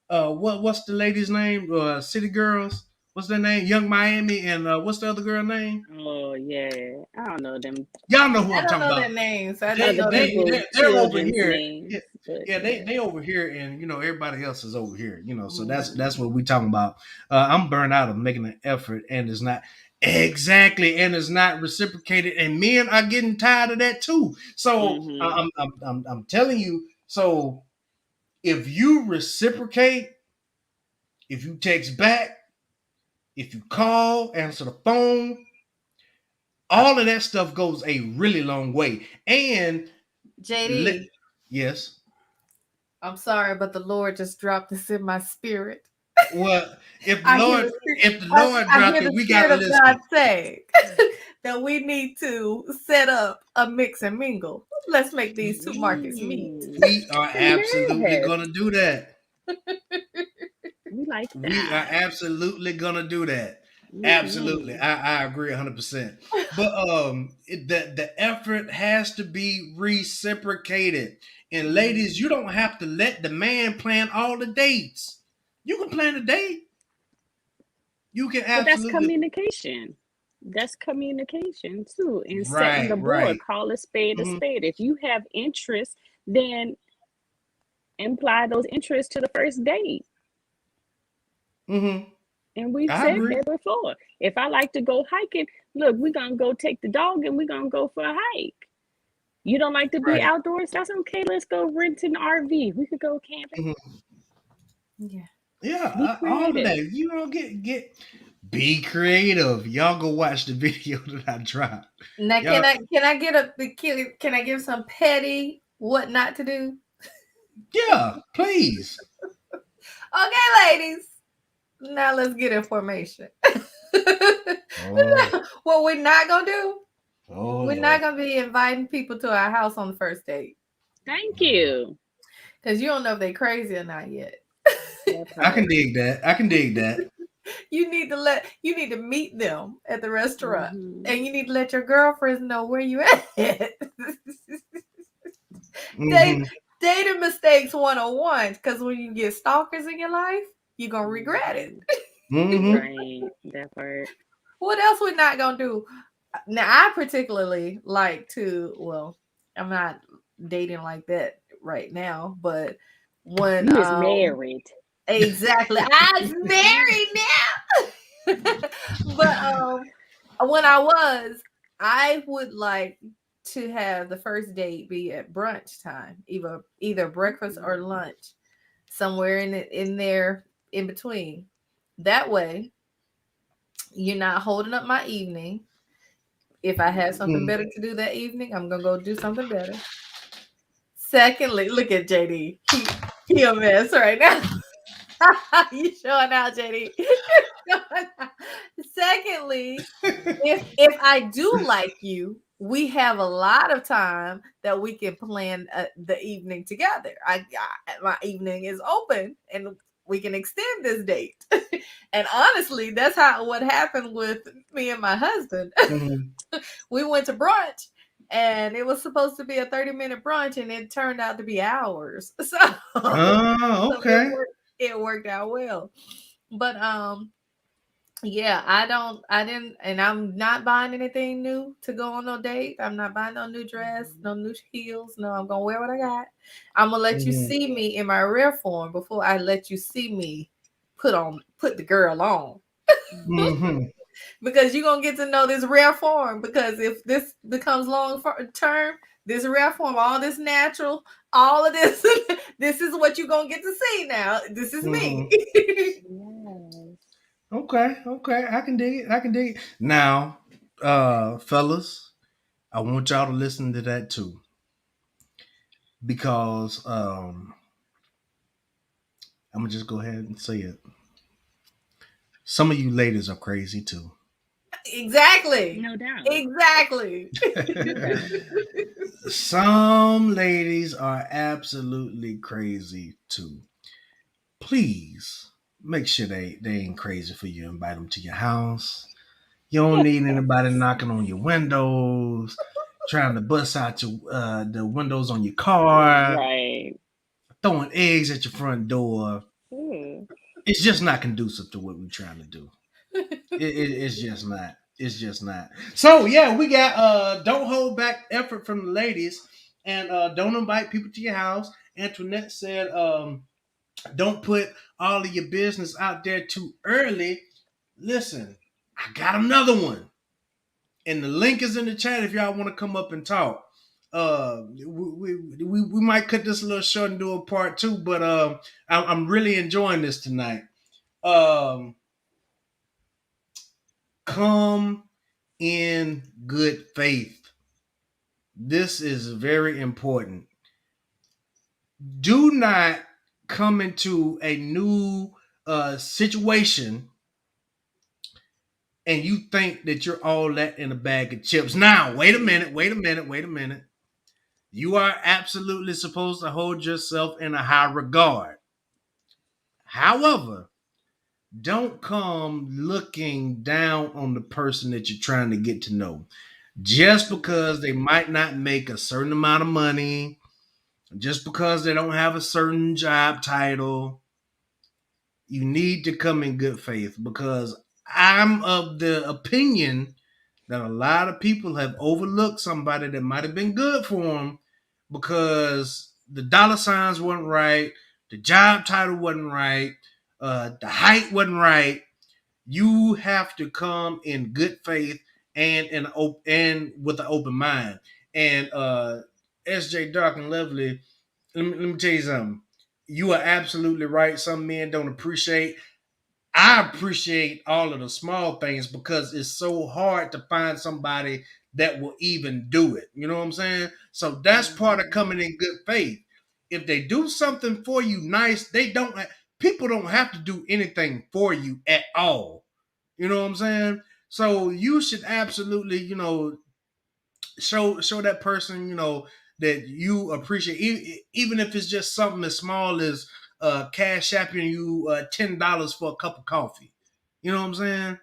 what's the lady's name? City Girls. What's their name? Young Miami and what's the other girl name? Oh yeah. I don't know them Y'all know who I I'm don't talking know about. their names. I just They other know their they people they're, movies. they're over children's here. Yeah, names, but yeah, yeah. they over here, and everybody else is over here. So that's Hmm. what we talking about. I'm burnt out of making an effort, and it's not exactly, and it's not reciprocated, and men are getting tired of that too. So Hmm. I'm telling you. So if you reciprocate, if you text back, if you call, answer the phone, all of that stuff goes a really long way. And let, JD, yes. I'm sorry, but the Lord just dropped this in my spirit. Well, I hear the spirit. if the Lord I dropped hear it, the we spirit gotta of God listen. say that we need to set up a mix and mingle. Let's make these two markets meet. Mm. We are absolutely Yes, gonna do that. we like We are that. absolutely gonna do that. Absolutely, Hmm. I agree 100%. But the effort has to be reciprocated. And ladies, you Hmm. don't have to let the man plan all the dates. You can plan a date. You can But that's absolutely communication. That's communication too, and setting the right, board. right. Call a spade a Hmm. spade. If you have interest, then imply those interests to the first date. Hmm. And we've I said agree. that before. If I like to go hiking, look, we're gonna go take the dog and we're gonna go for a hike. You don't like to be Right. outdoors? That's okay. Let's go rent an RV. We could go camping. Mhm. Yeah. Be Yeah, all of that. creative. Get be creative. Y'all go watch the video that I dropped. Now, Y'all, can I get can I give some petty what not to do? yeah, please. Okay, ladies. Now let's get information. Oh, What we're not gonna do, oh we're Lord. not gonna be inviting people to our house on the first date Thank you. because you don't know if they're crazy or not yet. That I can part. dig that. I can dig that. You need to meet them at the restaurant, Mhm. and you need to let your girlfriends know where you at. Date hmm dating mistakes 101, because when you get stalkers in your life, you're gonna regret it. hmm Right. That part. What else we're not gonna do? Now, I particularly like to. Well, I'm not dating like that right now, but when You is married. exactly, I'm married now. But when I was, I would like to have the first date be at brunch time, either breakfast or lunch, somewhere in there in between. That way, you're not holding up my evening. If I have something better to do that evening, I'm gonna go do something better. Secondly, look at JD. He a mess right now. You showing out, JD. Showing out. Secondly, if I do like you, we have a lot of time that we can plan the evening together. My evening is open, and we can extend this date. And honestly, that's what happened with me and my husband. hmm We went to brunch, and it was supposed to be a 30-minute brunch, and it turned out to be hours. So, Oh, so okay. it worked out well. But yeah, I didn't, and I'm not buying anything new to go on no date. I'm not buying no new dress, no new heels. No, I'm gonna wear what I got. I'm gonna let you hmm see me in my rare form before I let you see me put the girl on. hmm Because you're gonna get to know this rare form. Because if this becomes term, this rare form, all this natural, all of this, this is what you're gonna get to see now. This is me. hmm Yes. Okay, okay. I can dig it. I can dig it. Now, fellas, I want y'all to listen to that too. Because I'm gonna just go ahead and say it. Some of you ladies are crazy too. Exactly. No doubt. Exactly. No doubt. Some ladies are absolutely crazy too. Please make sure they ain't crazy for you. Invite them to your house. You don't need anybody knocking on your windows, trying to bust out the windows on your car, Right. throwing eggs at your front door. Ooh. It's just not conducive to what we're trying to do. It's just not. It's just not. So yeah, we got don't hold back effort from the ladies, and don't invite people to your house. Antoinette said don't put all of your business out there too early. Listen, I got another one, and the link is in the chat if y'all want to come up and talk. We might cut this a little short and do a part two, but I'm really enjoying this tonight. Um, come in good faith. This is very important. Do not come into a new situation and you think that you're all that in a bag of chips. Now, wait a minute, wait a minute, wait a minute. You are absolutely supposed to hold yourself in a high regard. However, don't come looking down on the person that you're trying to get to know. Just because they might not make a certain amount of money, just because they don't have a certain job title, you need to come in good faith because I'm of the opinion that a lot of people have overlooked somebody that might have been good for them because the dollar signs weren't right, the job title wasn't right, the height wasn't right. You have to come in good faith and with an open mind. And SJ Dark and Lovely, let me tell you something. You are absolutely right. Some men don't appreciate. I appreciate all of the small things because it's so hard to find somebody that will even do it. You know what I'm saying? So that's part of coming in good faith. If they do something for you nice, they don't. People don't have to do anything for you at all. You know what I'm saying? So you should absolutely, show that person, that you appreciate, even if it's just something as small as cash apping you $10 for a cup of coffee. You know what I'm saying?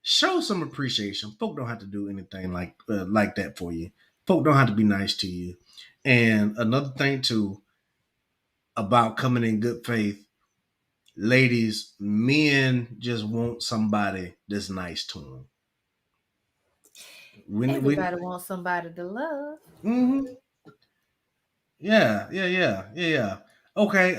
Show some appreciation. Folk don't have to do anything like that for you. Folk don't have to be nice to you. And another thing too about coming in good faith, ladies, men just want somebody that's nice to them. Everybody wants somebody to love. Mm-hmm. Yeah. Okay,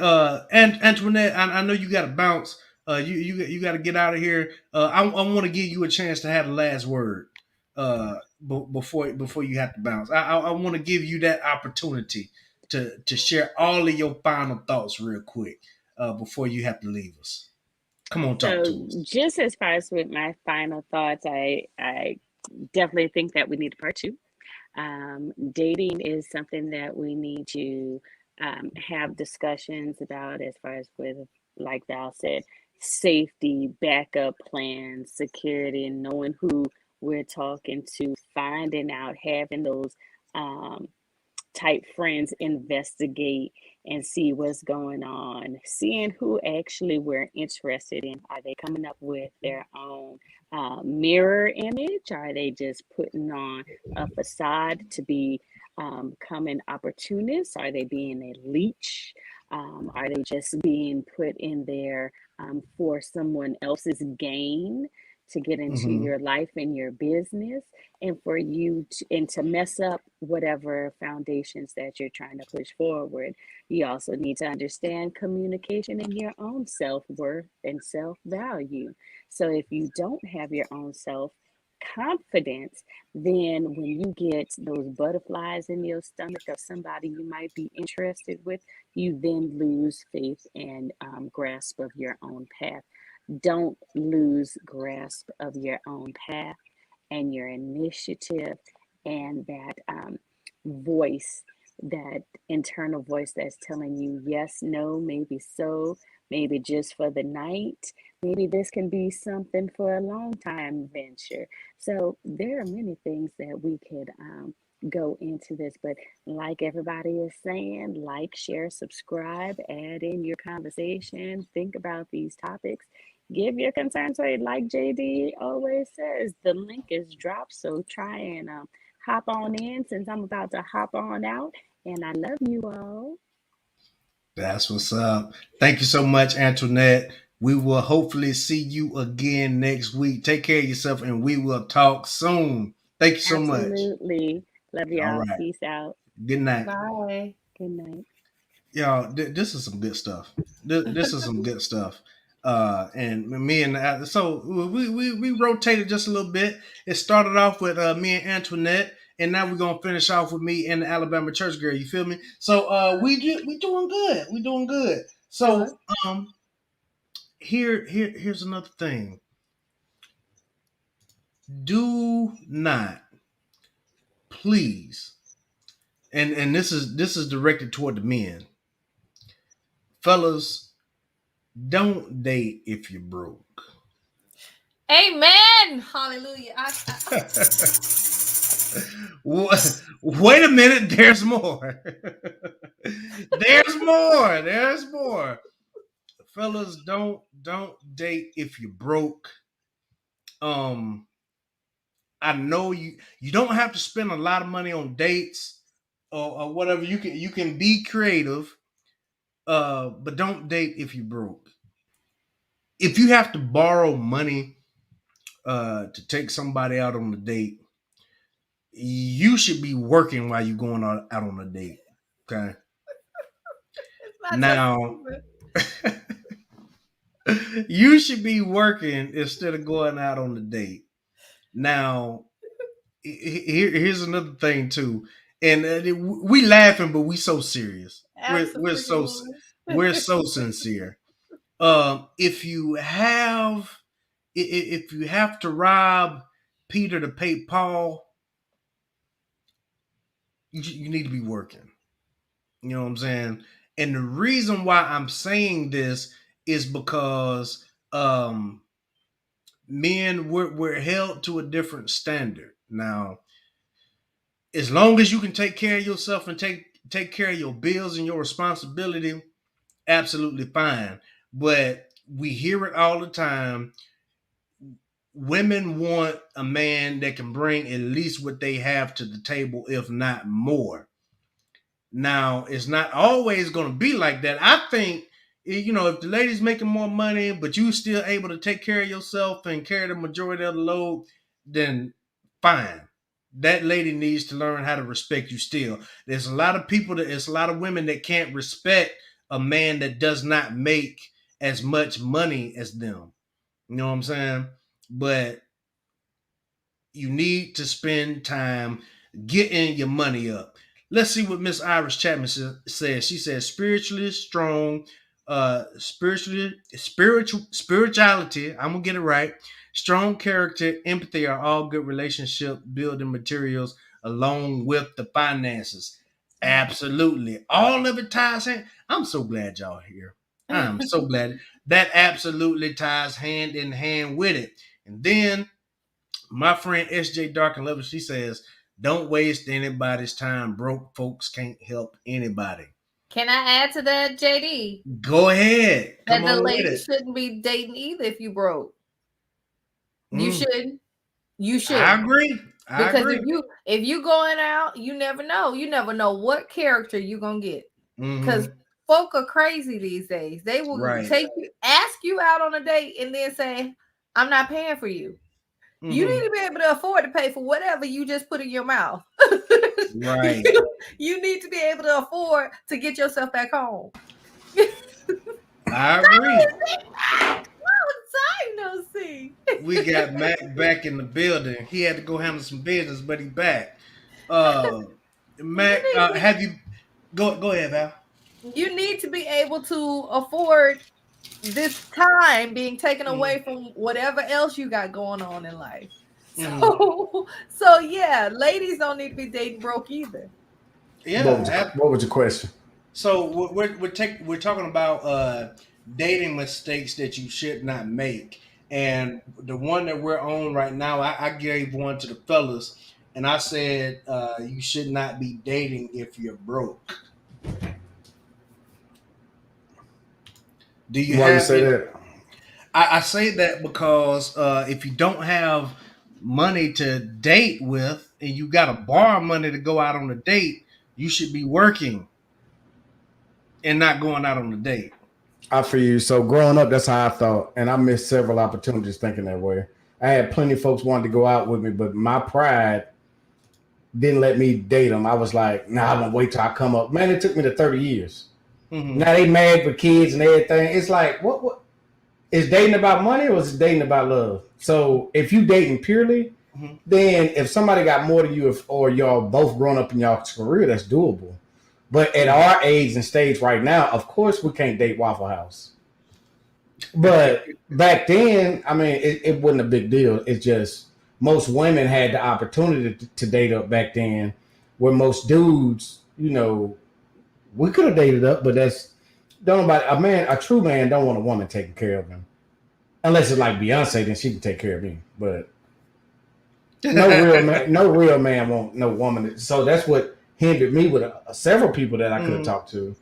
and Antoinette, I know you got to bounce. You got to get out of here. I want to give you a chance to have the last word. Before you have to bounce, I want to give you that opportunity to share all of your final thoughts real quick. Before you have to leave us. Come on, talk So to us. just as far as with my final thoughts, I definitely think that we need a part two. Dating is something that we need to have discussions about as far as with, like Val said, safety, backup plans, security, and knowing who we're talking to, finding out, having those um, type friends investigate and see what's going on, seeing who actually we're interested in. Are they coming up with their own mirror image? Are they just putting on a facade to be coming opportunists? Are they being a leech? Are they just being put in there for someone else's gain to get into Mm-hmm. your life and your business? And for you to, and to mess up whatever foundations that you're trying to push forward. You also need to understand communication and your own self-worth and self-value. So if you don't have your own self confidence, then when you get those butterflies in your stomach of somebody you might be interested with, you then lose faith and grasp of your own path. Don't lose grasp of your own path and your initiative and that voice, that internal voice that's telling you yes, no, maybe so, maybe just for the night, maybe this can be something for a long time venture. So there are many things that we could go into this, but like everybody is saying, like, share, subscribe, add in your conversation, think about these topics, give your concerns away. Like JD always says, the link is dropped. So try and hop on in since I'm about to hop on out. And I love you all. That's what's up. Thank you so much, Antoinette. We will hopefully see you again next week. Take care of yourself and we will talk soon. Thank you so much. Absolutely. Love All y'all. right. Peace out. Good night. Bye. Good night. Y'all, this is some good stuff. This is some good stuff. And me and so we rotated just a little bit. It started off with me and Antoinette, and now we're gonna finish off with me and the Alabama church girl. You feel me? So we doing good. We doing good. Good. So here's another thing. Do not, please, and this is directed toward the men, fellas. Don't date if you're broke. Amen. Hallelujah. Wait a minute, there's more. There's more. There's more. Fellas, don't date if you're broke. Um, I know you don't have to spend a lot of money on dates or whatever. You can be creative, but don't date if you're broke. If you have to borrow money to take somebody out on a date, you should be working while you're going out on a date. Okay. Now, you should be working instead of going out on the date. Now, here's another thing too, and we laughing, but we so serious. We're so sincere. If you have if you have to rob Peter to pay Paul, you need to be working. You know what I'm saying? And the reason why I'm saying this is because men we're held to a different standard now. As long as you can take care of yourself and take care of your bills and your responsibility, absolutely fine. But we hear it all the time. Women want a man that can bring at least what they have to the table, if not more. Now, it's not always going to be like that. I think, if the lady's making more money, but you still able to take care of yourself and carry the majority of the load, then fine. That lady needs to learn how to respect you still. There's a lot of women that can't respect a man that does not make as much money as them. You know what I'm saying? But you need to spend time getting your money up. Let's see what Miss Iris Chapman says. She says spiritually strong, spirituality. I'm gonna get it right. Strong character, empathy are all good relationship building materials, along with the finances. Absolutely, all of it ties in. I'm so glad y'all here. I'm so glad that absolutely ties hand in hand with it. And then my friend SJ Dark and Lover, she says, don't waste anybody's time. Broke folks can't help anybody. Can I add to that, JD? Go ahead. That Come the on with lady it. shouldn't be dating either if you broke. You shouldn't. You should. I agree. Because if you going out, you never know. You never know what character you're gonna get. Because folk are crazy these days. They will ask you out on a date and then say, I'm not paying for you. You need to be able to afford to pay for whatever you just put in your mouth. Right. You need to be able to afford to get yourself back home. I agree. We got Mac back in the building. He had to go handle some business, but he back. Mac, have you go ahead, Val? You need to be able to afford this time being taken away from whatever else you got going on in life. So yeah, ladies don't need to be dating broke either. Yeah. What was your question? So we're talking about dating mistakes that you should not make, and the one that we're on right now, I gave one to the fellas, and I said you should not be dating if you're broke. Do you Why you say that? I say that because if you don't have money to date with and you got to borrow money to go out on a date, you should be working and not going out on a date. I feel you. So growing up, that's how I thought. And I missed several opportunities thinking that way. I had plenty of folks wanting to go out with me, but my pride didn't let me date them. I was like, nah, I'm going to wait till I come up. Man, it took me to 30 years. Now they married with kids and everything. It's like, what is dating about money or is it dating about love? So if you dating purely, then if somebody got more than you, or y'all both grown up in y'all's career, that's doable. But at our age and stage right now, of course we can't date Waffle House. But back then, I mean, it wasn't a big deal. It's just most women had the opportunity to date up back then, where most dudes, we could have dated up, but a true man don't want a woman taking care of him. Unless it's like Beyonce, then she can take care of me. But no real man won't no woman. So that's what hindered me with several people that I could have talked to.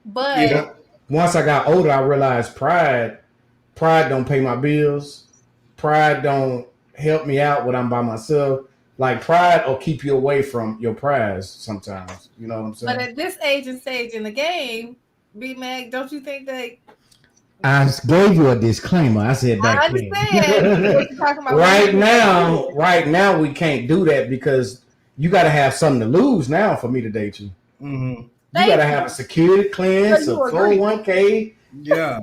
But once I got older, I realized pride don't pay my bills. Pride don't help me out when I'm by myself. Like pride will keep you away from your prize sometimes. You know what I'm saying? But at this age and stage in the game, B-Mac, don't you think that? I just gave you a disclaimer. I said back I understand what you're talking about. Right now, we can't do that because you got to have something to lose now for me to date you. You got to have a security clearance, a 401k. Yeah.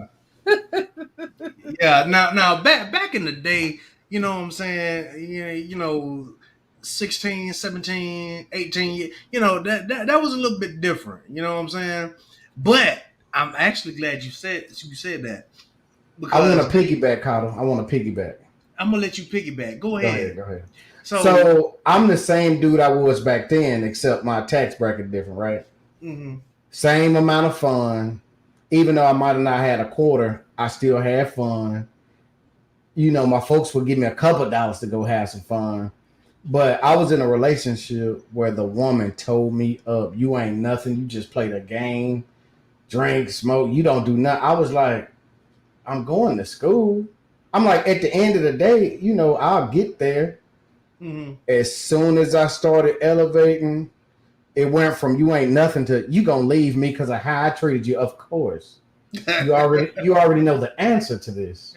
Yeah. Now, back in the day, you know what I'm saying? 16, 17, 18, that was a little bit different. You know what I'm saying? But I'm actually glad you said that. Because I want to piggyback, Cotto. I'm going to let you piggyback. Go ahead. So I'm the same dude I was back then, except my tax bracket different, right? Same amount of fun. Even though I might have not had a quarter, I still had fun. my folks would give me a couple dollars to go have some fun. But I was in a relationship where the woman told me up, you ain't nothing. You just play the game, drink, smoke. You don't do nothing. I was like, I'm going to school. I'm like, at the end of the day, I'll get there. Mm-hmm. As soon as I started elevating, it went from you ain't nothing to you gonna leave me because of how I treated you. Of course, you already know the answer to this.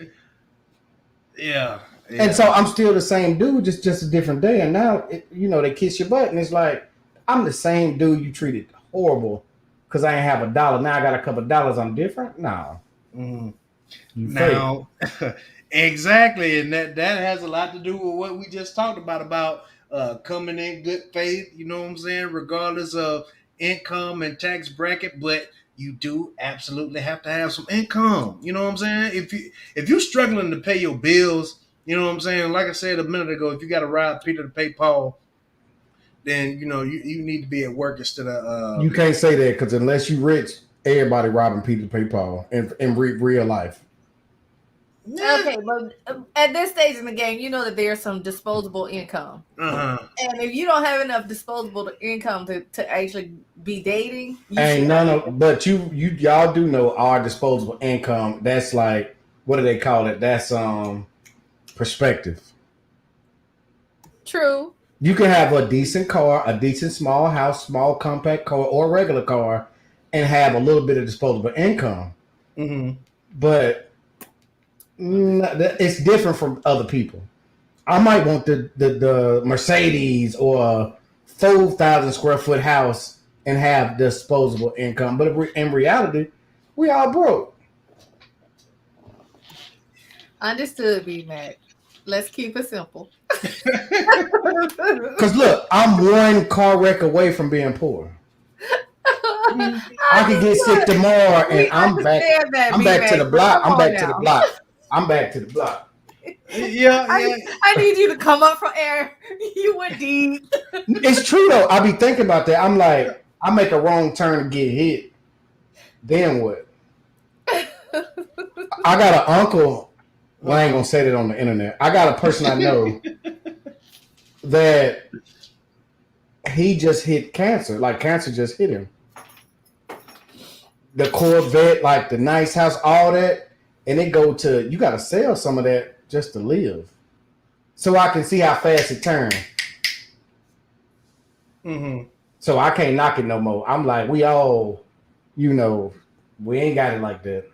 Yeah. And so I'm still the same dude, just a different day. And now, they kiss your butt, and it's like I'm the same dude you treated horrible because I ain't have a dollar. Now I got a couple of dollars. I'm different. No. Mm-hmm. Now, exactly, and that has a lot to do with what we just talked about coming in good faith. You know what I'm saying, regardless of income and tax bracket, but you do absolutely have to have some income. You know what I'm saying? If you're struggling to pay your bills, you know what I'm saying. Like I said a minute ago, if you got to rob Peter to pay Paul, then you need to be at work instead of. You can't say that because unless you rich, everybody robbing Peter to pay Paul in real life. Okay, but at this stage in the game, you know that there's some disposable income. Uh-huh. And if you don't have enough disposable income to actually be dating, but y'all do know our disposable income. That's like, what do they call it? That's perspective. True. You can have a decent car, a decent small house, small compact car, or a regular car, and have a little bit of disposable income. Mm-hmm. But it's different from other people. I might want the Mercedes or a 4,000 square foot house and have disposable income. But in reality, we all broke. Understood, B-Mac. Let's keep it simple. Because look, I'm one car wreck away from being poor. I could get sick tomorrow, and I'm back to the block. I'm back to the block. Yeah. I need you to come up from air. You went deep. It's true though. I be thinking about that. I'm like, I make a wrong turn and get hit. Then what? I got an uncle. Well, I ain't gonna say that on the internet. I got a person I know that he just hit cancer. Like cancer just hit him. The Corvette, like the nice house, all that, and it go to you got to sell some of that just to live. So I can see how fast it turns. Mm-hmm. So I can't knock it no more. I'm like, we all, we ain't got it like that.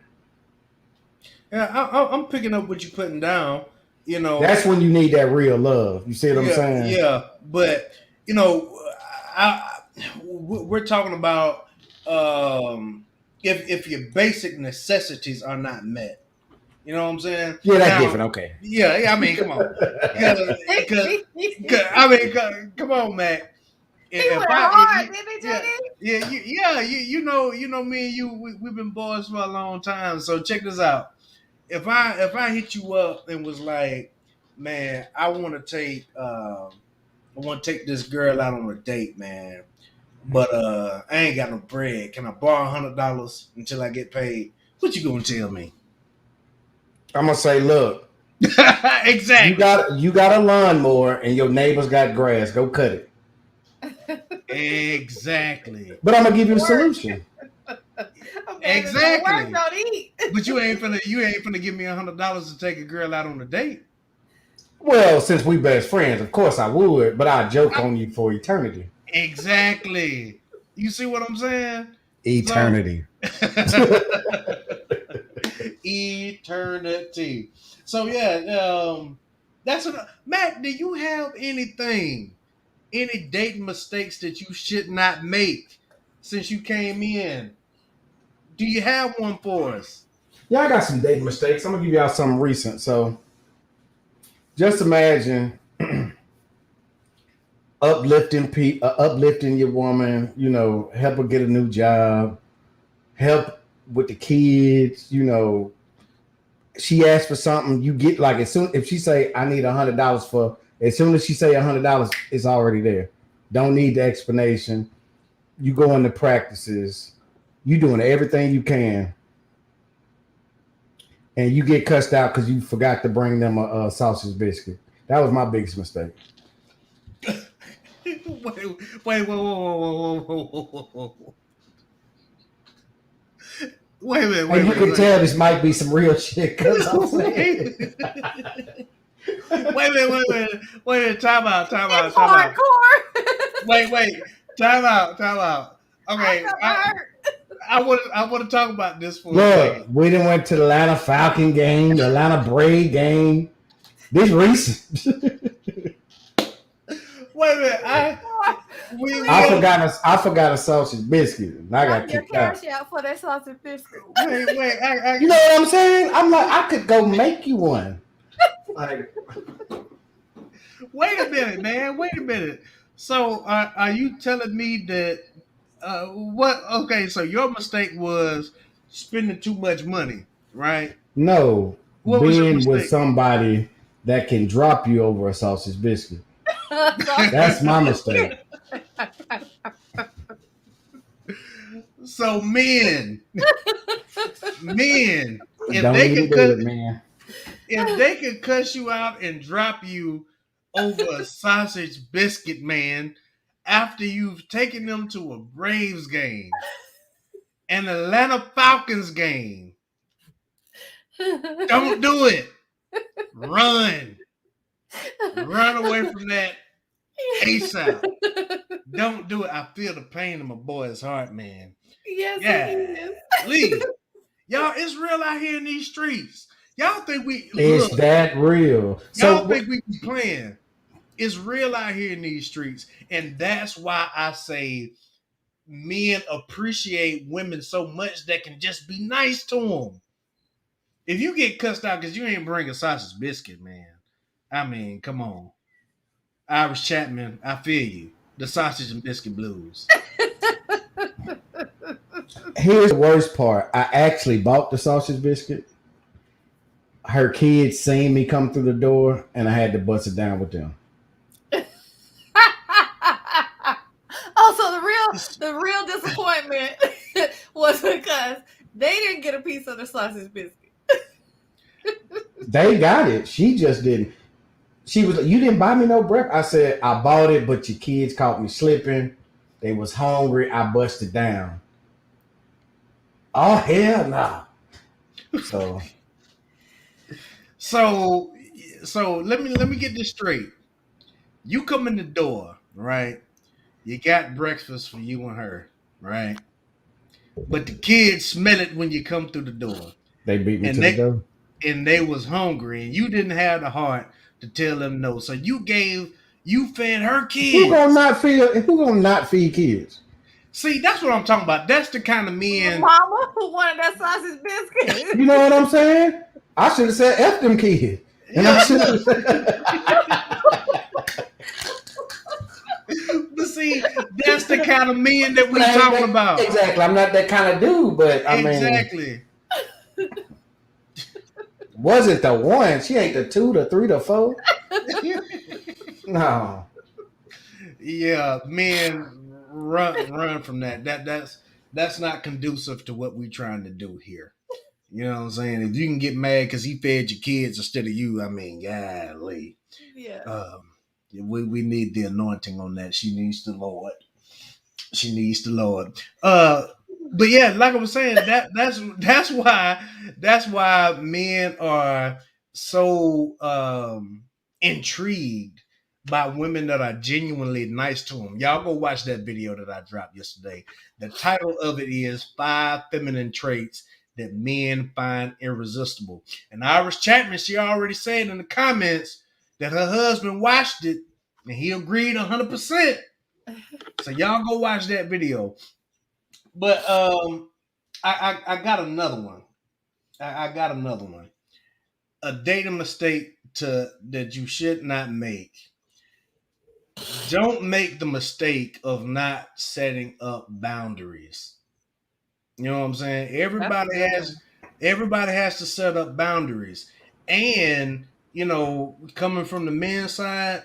Yeah, I'm picking up what you're putting down. That's when you need that real love. You see what I'm saying? Yeah, but we're talking about if your basic necessities are not met. You know what I'm saying? Yeah, that's different. Okay. Yeah. I mean, come on. Come on, Mac. He went hard, didn't he, JD? Yeah. You know me and you. We've been boys for a long time. So check this out. If I hit you up and was like, man, I want to take this girl out on a date, man, but I ain't got no bread. Can I borrow $100 until I get paid? What you gonna tell me? I'm gonna say, look, exactly. You got a lawnmower and your neighbor's got grass. Go cut it. Exactly. But I'm gonna give you a solution. Exactly. But you ain't finna give me $100 to take a girl out on a date. Well, since we best friends, of course I would, but I joke on you for eternity. Exactly. You see what I'm saying? Eternity. Eternity. So yeah, that's what. Matt, do you have any dating mistakes that you should not make since you came in? Do you have one for us? Yeah, I got some dating mistakes. I'm gonna give y'all something recent. So just imagine uplifting your woman, help her get a new job, help with the kids, she asks for something, you get like if she say I need $100 for, as soon as she say $100, it's already there. Don't need the explanation. You go into practices, you doing everything you can. and you get cussed out because you forgot to bring them a sausage biscuit. That was my biggest mistake. Wait, whoa. Wait a minute, And you can tell this might be some real shit. Cause I'm saying. Wait a minute. Time out. Hardcore. Wait. Time out. Okay, I want to talk about this for a second. Look, we done went to the Atlanta Falcon game, the Atlanta Braves game. This recent. Wait a minute, I forgot a sausage biscuit. And I got kicked out. Cash out for that sausage biscuit. Wait, You know what I'm saying? I'm like, I could go make you one. Like, wait a minute, man. Wait a minute. So, are you telling me that what? Okay, so your mistake was spending too much money, right? no, What was your being with mistake? somebody that can drop you over a sausage biscuit. That's my mistake. So, men, if Don't they even could do cut, it, man. if they could cuss you out and drop you over a sausage biscuit, man, after you've taken them to a Braves game, an Atlanta Falcons game, don't do it. Run away from that ASAP. Don't do it. I feel the pain in my boy's heart, man. Yes, Yeah. it is. Leave. Y'all, it's real out here in these streets. Y'all think It's that real. y'all think we be playing. It's real out here in these streets. And that's why I say men appreciate women so much that can just be nice to them. If you get cussed out because you ain't bring a sausage biscuit, man, I mean, come on. Irish Chapman, I feel you. The sausage and biscuit blues. Here's the worst part. I actually bought the sausage biscuit. Her kids seen me come through the door, and I had to bust it down with them. Oh, so the real disappointment was because they didn't get a piece of the sausage biscuit. They got it. She just didn't. She was like, "You didn't buy me no breakfast." I said, "I bought it, but your kids caught me slipping. They was hungry. I busted down." Oh hell no! So let me get this straight. You come in the door, right? You got breakfast for you and her, right? But the kids smell it when you come through the door. They beat me And to the door. And they was hungry and you didn't have the heart to tell them no. So you fed her kids. Who gonna not feed kids? See, that's what I'm talking about. That's the kind of men. Mama who wanted that sausage biscuit. You know what I'm saying? I should have said F them kids. And I should have But see, that's the kind of men that we talking about. Exactly. I'm not that kind of dude, but I mean, Exactly. wasn't the one. She ain't the 2, the 3, the 4. No. Yeah, men, run from that. That's not conducive to what we're trying to do here. You know what I'm saying? If you can get mad because he fed your kids instead of you, I mean, golly. Yeah. We need the anointing on that. She needs the Lord. But yeah, like I was saying, that's why men are so intrigued by women that are genuinely nice to them. Y'all go watch that video that I dropped yesterday. The title of it is 5 Feminine Traits That Men Find Irresistible. And Iris Chapman, she already said in the comments that her husband watched it and he agreed 100%. So y'all go watch that video. But I got another one. I got another one. A dating mistake that you should not make. Don't make the mistake of not setting up boundaries. You know what I'm saying? Everybody has to set up boundaries. And, you know, coming from the men's side,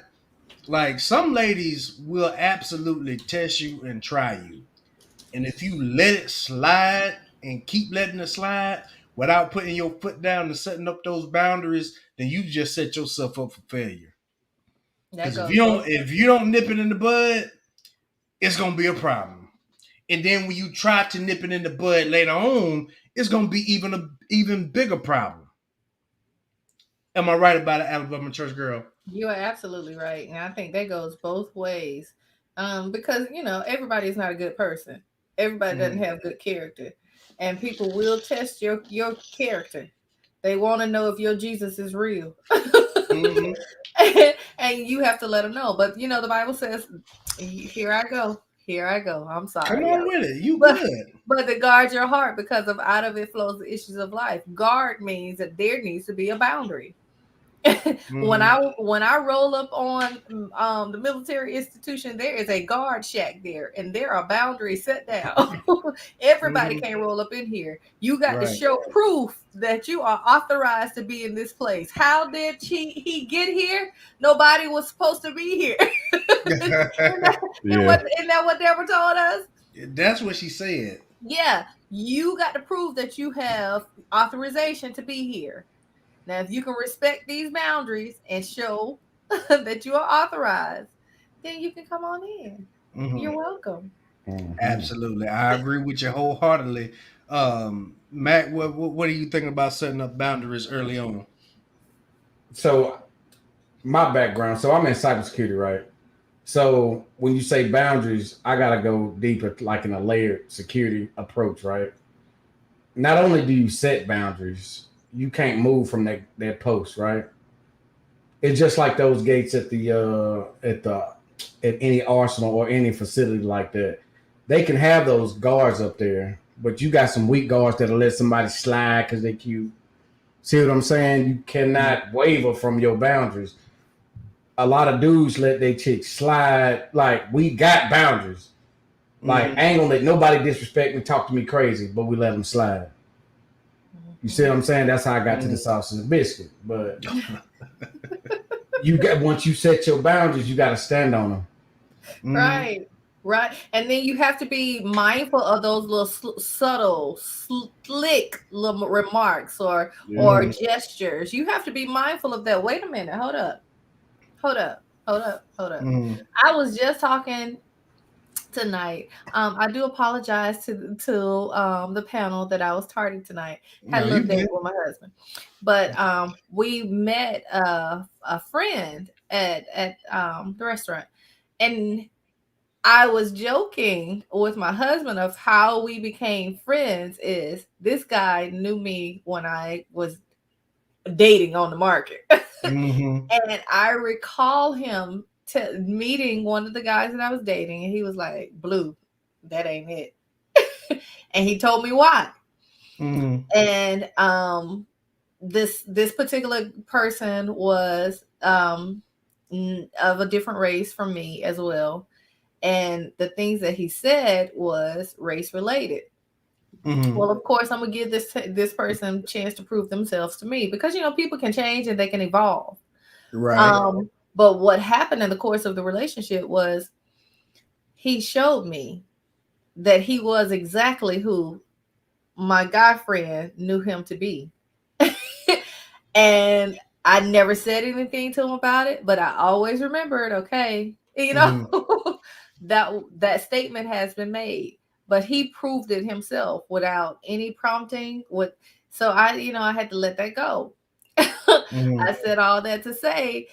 like some ladies will absolutely test you and try you. And if you let it slide and keep letting it slide, without putting your foot down and setting up those boundaries, then you just set yourself up for failure. That Because if goes you both. don't nip it in the bud, it's gonna be a problem. And then when you try to nip it in the bud later on, it's gonna be even bigger problem. Am I right about it, Alabama church girl? You are absolutely right, and I think that goes both ways. Because everybody's not a good person. Everybody doesn't Mhm. have good character, and people will test your character. They want to know if your Jesus is real, Mhm. and you have to let them know. But the Bible says, "Here I go, here I go." I'm Come sorry, on y'all, with it. You but good. but to guard your heart, because of out of it flows the issues of life. Guard means that there needs to be a boundary. when Mhm. I roll up on the military institution, there is a guard shack there, and there are boundaries set down. Everybody Mhm. can't roll up in here. You got to Right. show proof that you are authorized to be in this place. How did he get here? Nobody was supposed to be here. isn't, that, Yeah. isn't that what Deborah told us? That's what she said. Yeah, you got to prove that you have authorization to be here. Now, if you can respect these boundaries and show that you are authorized, then you can come on in. You're Mhm. welcome. Mhm. Absolutely. I agree with you wholeheartedly. Matt, what are you thinking about setting up boundaries early on? So my background, so I'm in cybersecurity, right? So when you say boundaries, I gotta go deeper, like in a layered security approach, right? Not only do you set boundaries, you can't move from that post, right? It's just like those gates at any arsenal or any facility like that. They can have those guards up there, but you got some weak guards that'll let somebody slide because they cute. See what I'm saying? You cannot waver from your boundaries. A lot of dudes let their chicks slide. Like, we got boundaries. Like, I Mm-hmm. ain't gonna let nobody disrespect me, talk to me crazy, but we let them slide. You see what I'm saying? That's how I got to the sausage and biscuit. But once you set your boundaries, you got to stand on them. Mm-hmm. Right. Right. And then you have to be mindful of those little subtle, slick little remarks or Yeah. Mm-hmm. gestures. You have to be mindful of that. Wait a minute. Hold up. Hold up. Hold up. Hold up. Mm-hmm. I was just talking tonight. I do apologize to the panel that I was tardy tonight. Had a No, you little date good. with my husband, but we met a friend at the restaurant, and I was joking with my husband of how we became friends. Is this guy knew me when I was dating on the market. Mm-hmm. And I recall him meeting one of the guys that I was dating, and he was like, "Blue, that ain't it." And he told me why. Mm-hmm. And this particular person was of a different race from me as well. And the things that he said was race related. Mm-hmm. Well, of course, I'm gonna give this person a chance to prove themselves to me, because people can change and they can evolve. Right. But what happened in the course of the relationship was he showed me that he was exactly who my guy friend knew him to be. And I never said anything to him about it, but I always remembered, okay, Mm-hmm. that statement has been made, but he proved it himself without any prompting. So I had to let that go. Mm-hmm. I said all that to say,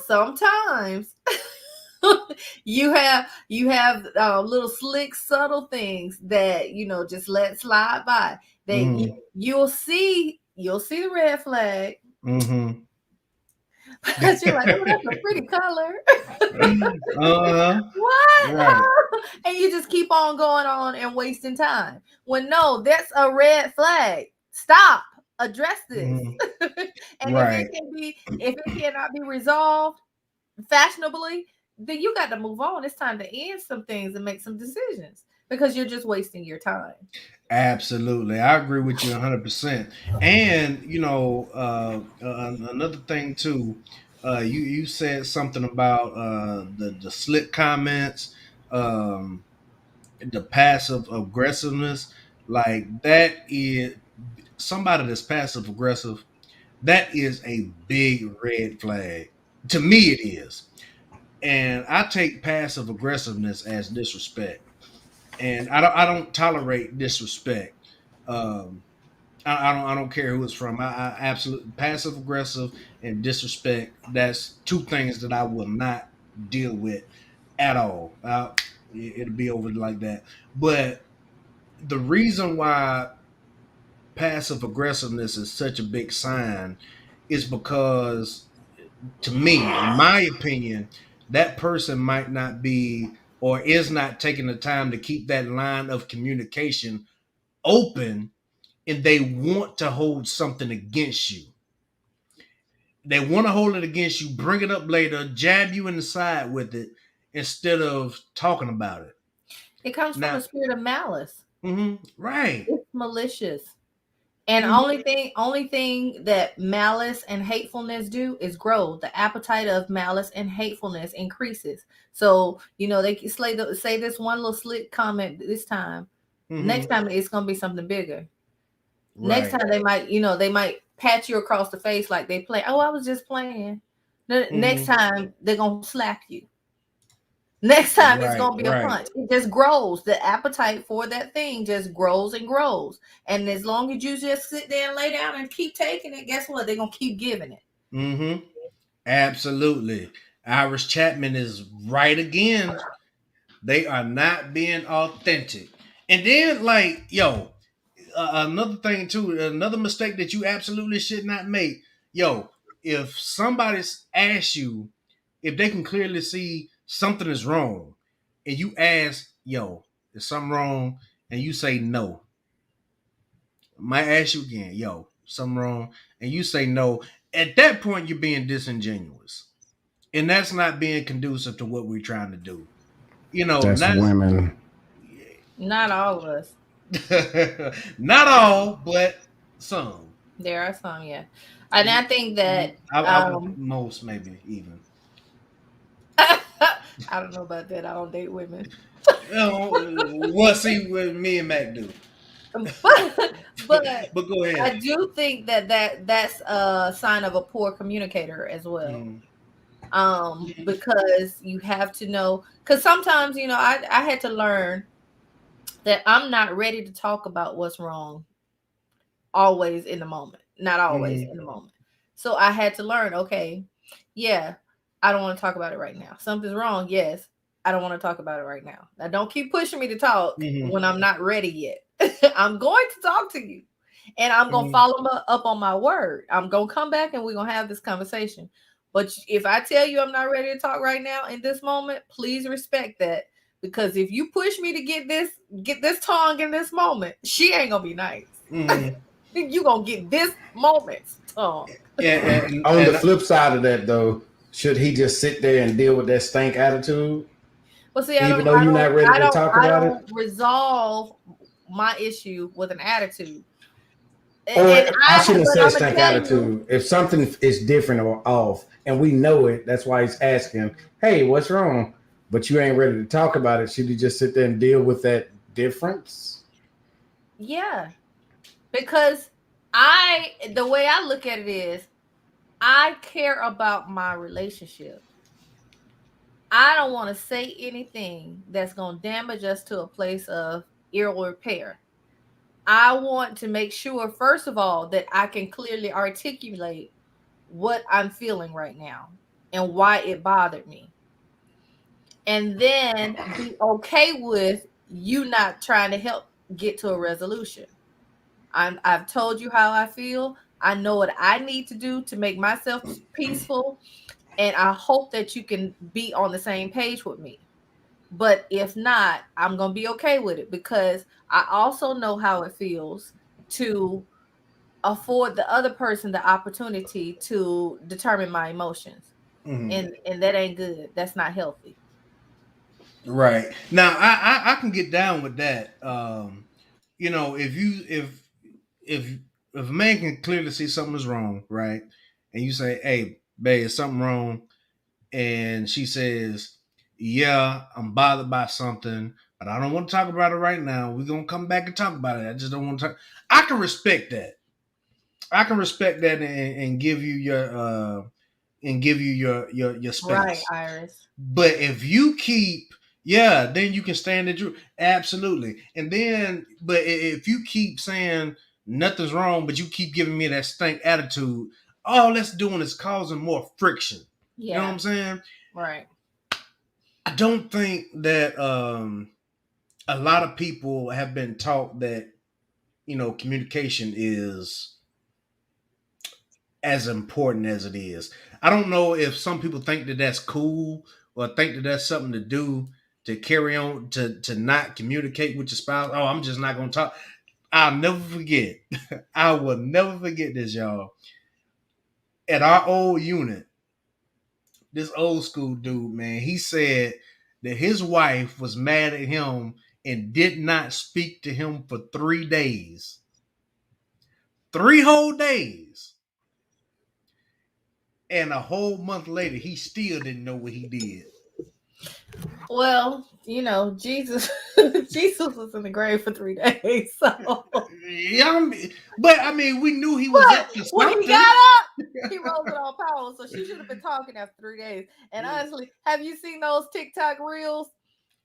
sometimes you have little slick subtle things that just let slide by, that Mm-hmm. you'll see the red flag, Mm-hmm. because you're like, oh, that's a pretty color. Uh-huh. What? Right. And you just keep on going on and wasting time, when no, that's a red flag. Stop, address this. Mm-hmm. And Right. if it cannot be resolved fashionably, then you got to move on. It's time to end some things and make some decisions, because you're just wasting your time. Absolutely. I agree with you 100%. And, another thing too, you said something about the slick comments, um, the passive aggressiveness. Like that is somebody that's passive aggressive, that is a big red flag. To me, it is. And I take passive aggressiveness as disrespect. And I don't tolerate disrespect. Um, I don't care who it's from. I absolutely passive aggressive and disrespect. That's two things that I will not deal with at all. It'll be over like that. But the reason why passive aggressiveness is such a big sign is because, to me, in my opinion, that person might not be or is not taking the time to keep that line of communication open, and they want to hold something against you. They want to hold it against you, bring it up later, jab you in the side with it instead of talking about it. It comes from a Now, spirit of malice. right. It's malicious. And Mhm. only thing that malice and hatefulness do is grow. The appetite of malice and hatefulness increases. So, they can say this one little slick comment this time. Next Mhm. time it's gonna be something bigger. Next Right. time they might pat you across the face like they play. Oh, I was just playing. Next Mhm. time they're gonna slap you. Next time it's Right. gonna be a Right. punch. It just grows. The appetite for that thing just grows and grows. And as long as you just sit there and lay down and keep taking it, guess what? They're gonna keep giving it. Mhm. Absolutely. Iris Chapman is right again. They are not being authentic. And then, like, yo, another thing too, another mistake that you absolutely should not make. Yo, if somebody asks you if they can clearly see something is wrong, and you ask, yo, is something wrong? And you say no. Might ask you again, yo, something wrong? And you say no. At that point, you're being disingenuous. And that's not being conducive to what we're trying to do. That's Not women. Not all of us. not all, but some. There are some, yeah. And I think that I would most maybe even. I don't know about that. I don't date women. Well, see what me and Mac do. But But go I ahead. do think that's a sign of a poor communicator as well. Mhm. Because you have to know, because sometimes, I had to learn that I'm not ready to talk about what's wrong always in the moment, not always Mhm. in the moment. So I had to learn, okay, yeah, I don't want to talk about it right now. Something's wrong. Yes, I don't want to talk about it right now. Now, don't keep pushing me to talk Mhm. when I'm not ready yet. I'm going to talk to you and I'm going to Mhm. follow up on my word. I'm going to come back and we're going to have this conversation. But if I tell you I'm not ready to talk right now in this moment, please respect that. Because if you push me to get this tongue in this moment, she ain't gonna be nice. Mhm. You gonna get this moment's tongue. On the flip side of that, though, should he just sit there and deal with that stank attitude, But see, I even don't, though I you're don't, not ready I to don't, talk I about it? don't resolve my issue with an attitude. Or And I shouldn't but say I'm gonna stank tell you, attitude. If something is different or off, and we know it, that's why he's asking, "Hey, what's wrong?" But you ain't ready to talk about it. Should you just sit there and deal with that difference? yeah, because the way I look at it is, I care about my relationship. I don't want to say anything that's going to damage us to a place of ill repair. I want to make sure, first of all, that I can clearly articulate what I'm feeling right now and why it bothered me. And then be okay with you not trying to help get to a resolution. I've told you how I feel. I know what I need to do to make myself peaceful. And I hope that you can be on the same page with me. But if not, I'm going to be okay with it because I also know how it feels to afford the other person the opportunity to determine my emotions. Mhm. And that ain't good. That's not healthy. Right. Now, I can get down with that. If if if a man can clearly see something is wrong, right, and you say, "Hey, babe, is something wrong?" and she says, "Yeah, I'm bothered by something. but I don't want to talk about it right now. We're gonna come back and talk about it. I just don't want to talk. I can respect that. I can respect that and give you your Right, space. Iris. But if you keep, yeah, then you can stand it. Absolutely. And then, but if you keep saying nothing's wrong, but you keep giving me that stink attitude, all that's doing is causing more friction. You know what Yeah, I'm saying? right. I don't think that a lot of people have been taught that communication is as important as it is. I don't know if some people think that that's cool or think that that's something to do to carry on to not communicate with your spouse. Oh, I'm just not going to talk. I'll never forget. I will never forget this, y'all. At our old unit, this old school dude, man, he said that his wife was mad at him and did not speak to him for 3 days. 3 whole days. And a whole month later, he still didn't know what he did. Well, Jesus, Jesus was in the grave for 3 days. So, Yeah, but I mean, we knew he was up to when something. he got up, he rose it all power. So she should have been talking after 3 days. And honestly, have you seen those TikTok reels?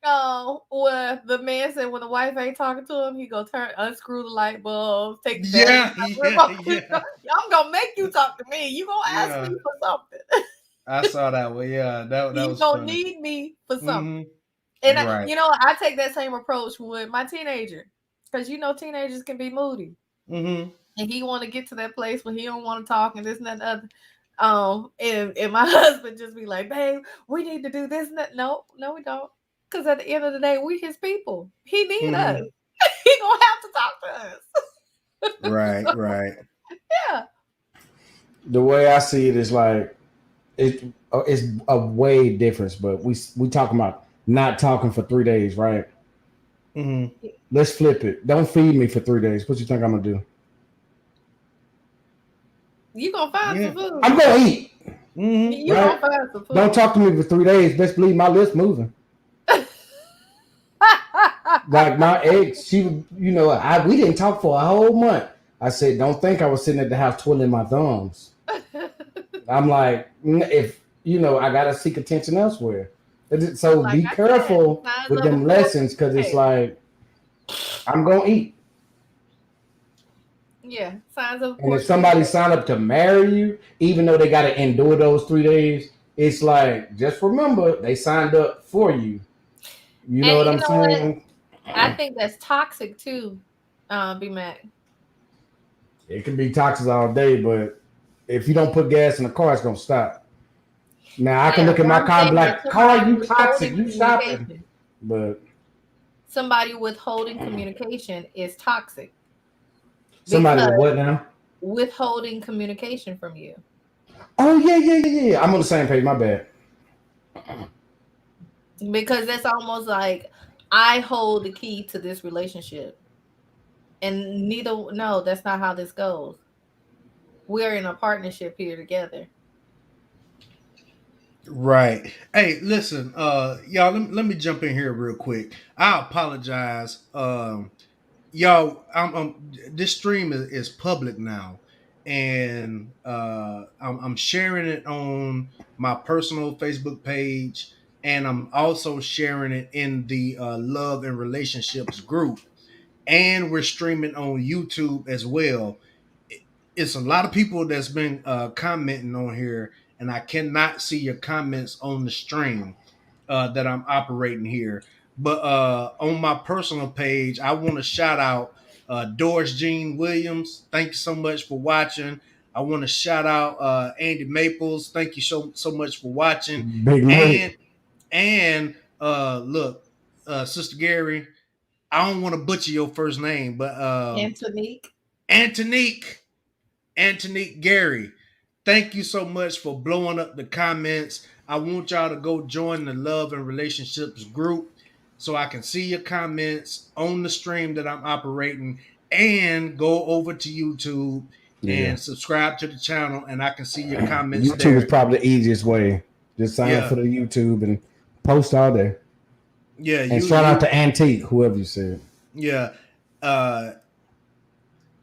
Where the man said when the wife ain't talking to him, he go unscrew the light bulb, take the Yeah. I'm gonna make you talk to me. You gonna ask me for something. I saw that one. Yeah, that You was gonna funny. need me for something. And right. I take that same approach with my teenager, because teenagers can be moody, and he want to get to that place where he don't want to talk and this and that and other. And my husband just be like, "Babe, we need to do this and that." No, we don't. Because at the end of the day, we his people. He need us. He gonna have to talk to us. Right. Yeah. The way I see it is like it's a way difference, but we talking about not talking for 3 days, right? Let's flip it. Don't feed me for 3 days. What you think I'm gonna do? You gonna find some food. I'm gonna eat. You gonna find some food. Don't talk to me for 3 days. Best believe my lips moving. Like my ex, she, we didn't talk for a whole month. I said, don't think I was sitting at the house twiddling my thumbs. I'm like, if I gotta seek attention elsewhere. So like be careful with them lessons, because it's like I'm gonna eat. Yeah, signs of. And if somebody sign up to marry you, even though they gotta endure those 3 days, it's like just remember they signed up for you. You know what I'm saying? I think that's toxic too, B-Mac. It can be toxic all day, but if you don't put gas in the car, it's gonna stop. Now I can look at my car and be like, "Car, you toxic, you stopping." But somebody withholding communication is toxic. Somebody with what now? Withholding communication from you. Oh yeah. I'm on the same page. My bad. Because that's almost like I hold the key to this relationship. And no, that's not how this goes. We're in a partnership here together. Right. Hey, listen, y'all, let me jump in here real quick. I apologize. Y'all, this stream is public now. And I'm sharing it on my personal Facebook page. And I'm also sharing it in the Love and Relationships group. And we're streaming on YouTube as well. It's a lot of people that's been commenting on here, and I cannot see your comments on the stream that I'm operating here. But on my personal page, I want to shout out Doris Jean Williams. Thank you so much for watching. I want to shout out Andy Maples. Thank you so much for watching. Big man. And look, Sister Gary, I don't want to butcher your first name, but Antonique Gary. Thank you so much for blowing up the comments. I want y'all to go join the Love and Relationships group so I can see your comments on the stream that I'm operating, and go over to YouTube and subscribe to the channel, and I can see your comments. YouTube is probably the easiest way. Just sign up for the YouTube and post all day. Yeah, And shout out to Antique, whoever you said. yeah. Uh,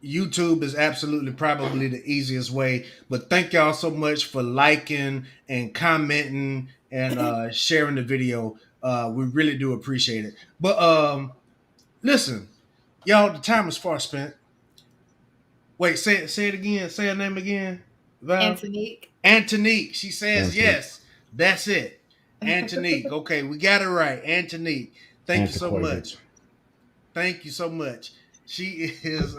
YouTube is absolutely probably the easiest way. But thank y'all so much for liking and commenting and sharing the video. We really do appreciate it. But listen, y'all, the time is far spent. Wait, say it again. Say her name again. Val? Antonique. Antonique. She says Antonique. yes. That's it. Antonique. Okay, we got it right. Antonique. Thank you so Antiquated. much. Thank you so much. She is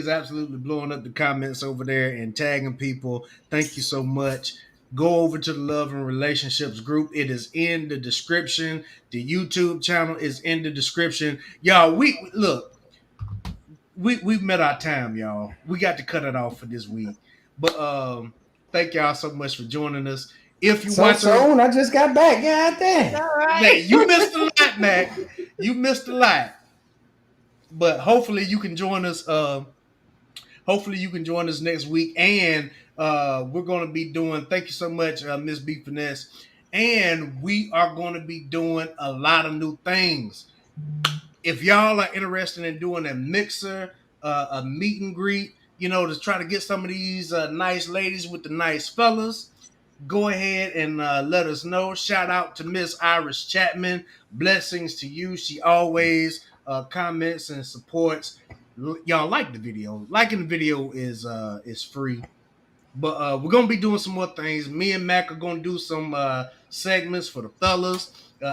absolutely blowing up the comments over there and tagging people. Thank you so much. Go over to the Love and Relationships group. It is in the description. The YouTube channel is in the description. Y'all, we've met our time, y'all. We got to cut it off for this week. But thank y'all so much for joining us. If you So watch soon, I just got back. God damn. All right. Mac, you missed a lot, Mac. You missed a lot. But hopefully you can join us. Hopefully you can join us next week. And we're going to be doing. Thank you so much, Miss B Finesse. And we are going to be doing a lot of new things. If y'all are interested in doing a mixer, a meet and greet, to try to get some of these nice ladies with the nice fellas, go ahead and let us know. Shout out to Miss Iris Chapman. Blessings to you. She always comments and supports. Y'all like the video. Liking the video is free. But we're gonna be doing some more things. Me and Mac are gonna do some segments for the fellas.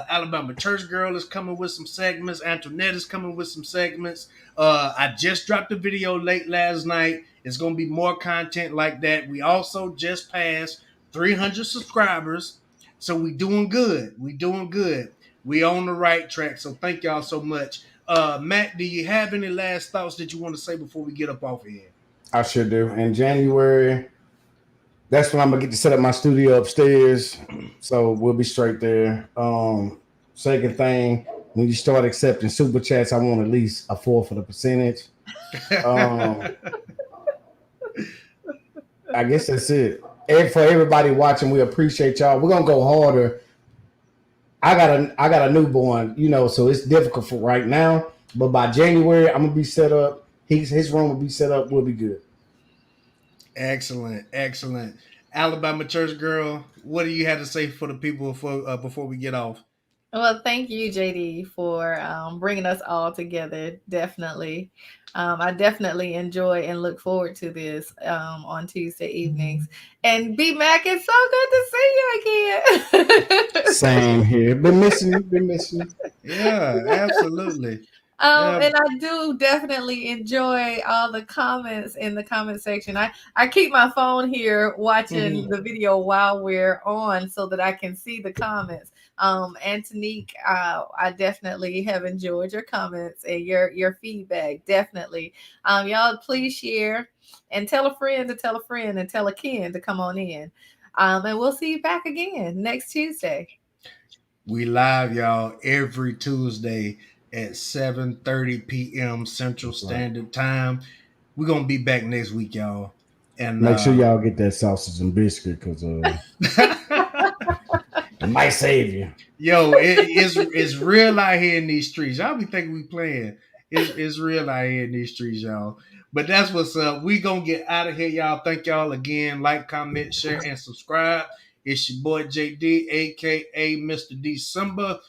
Alabama Church Girl is coming with some segments. Antoinette is coming with some segments. I just dropped a video late last night. It's gonna be more content like that. We also just passed 300 subscribers, so we doing good. We doing good. We on the right track. So thank y'all so much. Matt, do you have any last thoughts that you want to say before we get up off of here? I sure do. In January, that's when I'm gonna get to set up my studio upstairs. So we'll be straight there. Second thing, when you start accepting super chats, I want at least a fourth of the percentage. I guess that's it. And for everybody watching, we appreciate y'all. We're gonna go harder. I got a newborn, so it's difficult for right now. But by January, I'm gonna be set up. His room will be set up. We'll be good. Excellent. Alabama Church Girl, what do you have to say for the people before we get off? Well, thank you, JD, for bringing us all together. Definitely. I definitely enjoy and look forward to this on Tuesday evenings. And B Mac, it's so good to see you again. Same here. Been missing you. Yeah, absolutely. And I do definitely enjoy all the comments in the comment section. I keep my phone here watching the video while we're on so that I can see the comments. Antonique, I definitely have enjoyed your comments and your feedback. Definitely. Y'all please share and tell a friend to tell a friend and tell a kin to come on in. And we'll see you back again next Tuesday. We live, y'all, every Tuesday at 7:30 p.m. Central Standard Time. We're going to be back next week, y'all. And make sure y'all get that sausage and biscuit because it might save you. Yo, it's real out here in these streets. Y'all be thinking we playing. It's real out here in these streets, y'all. But that's what's up. We going to get out of here, y'all. Thank y'all again. Like, comment, share, and subscribe. It's your boy JD, a.k.a. Mr. December.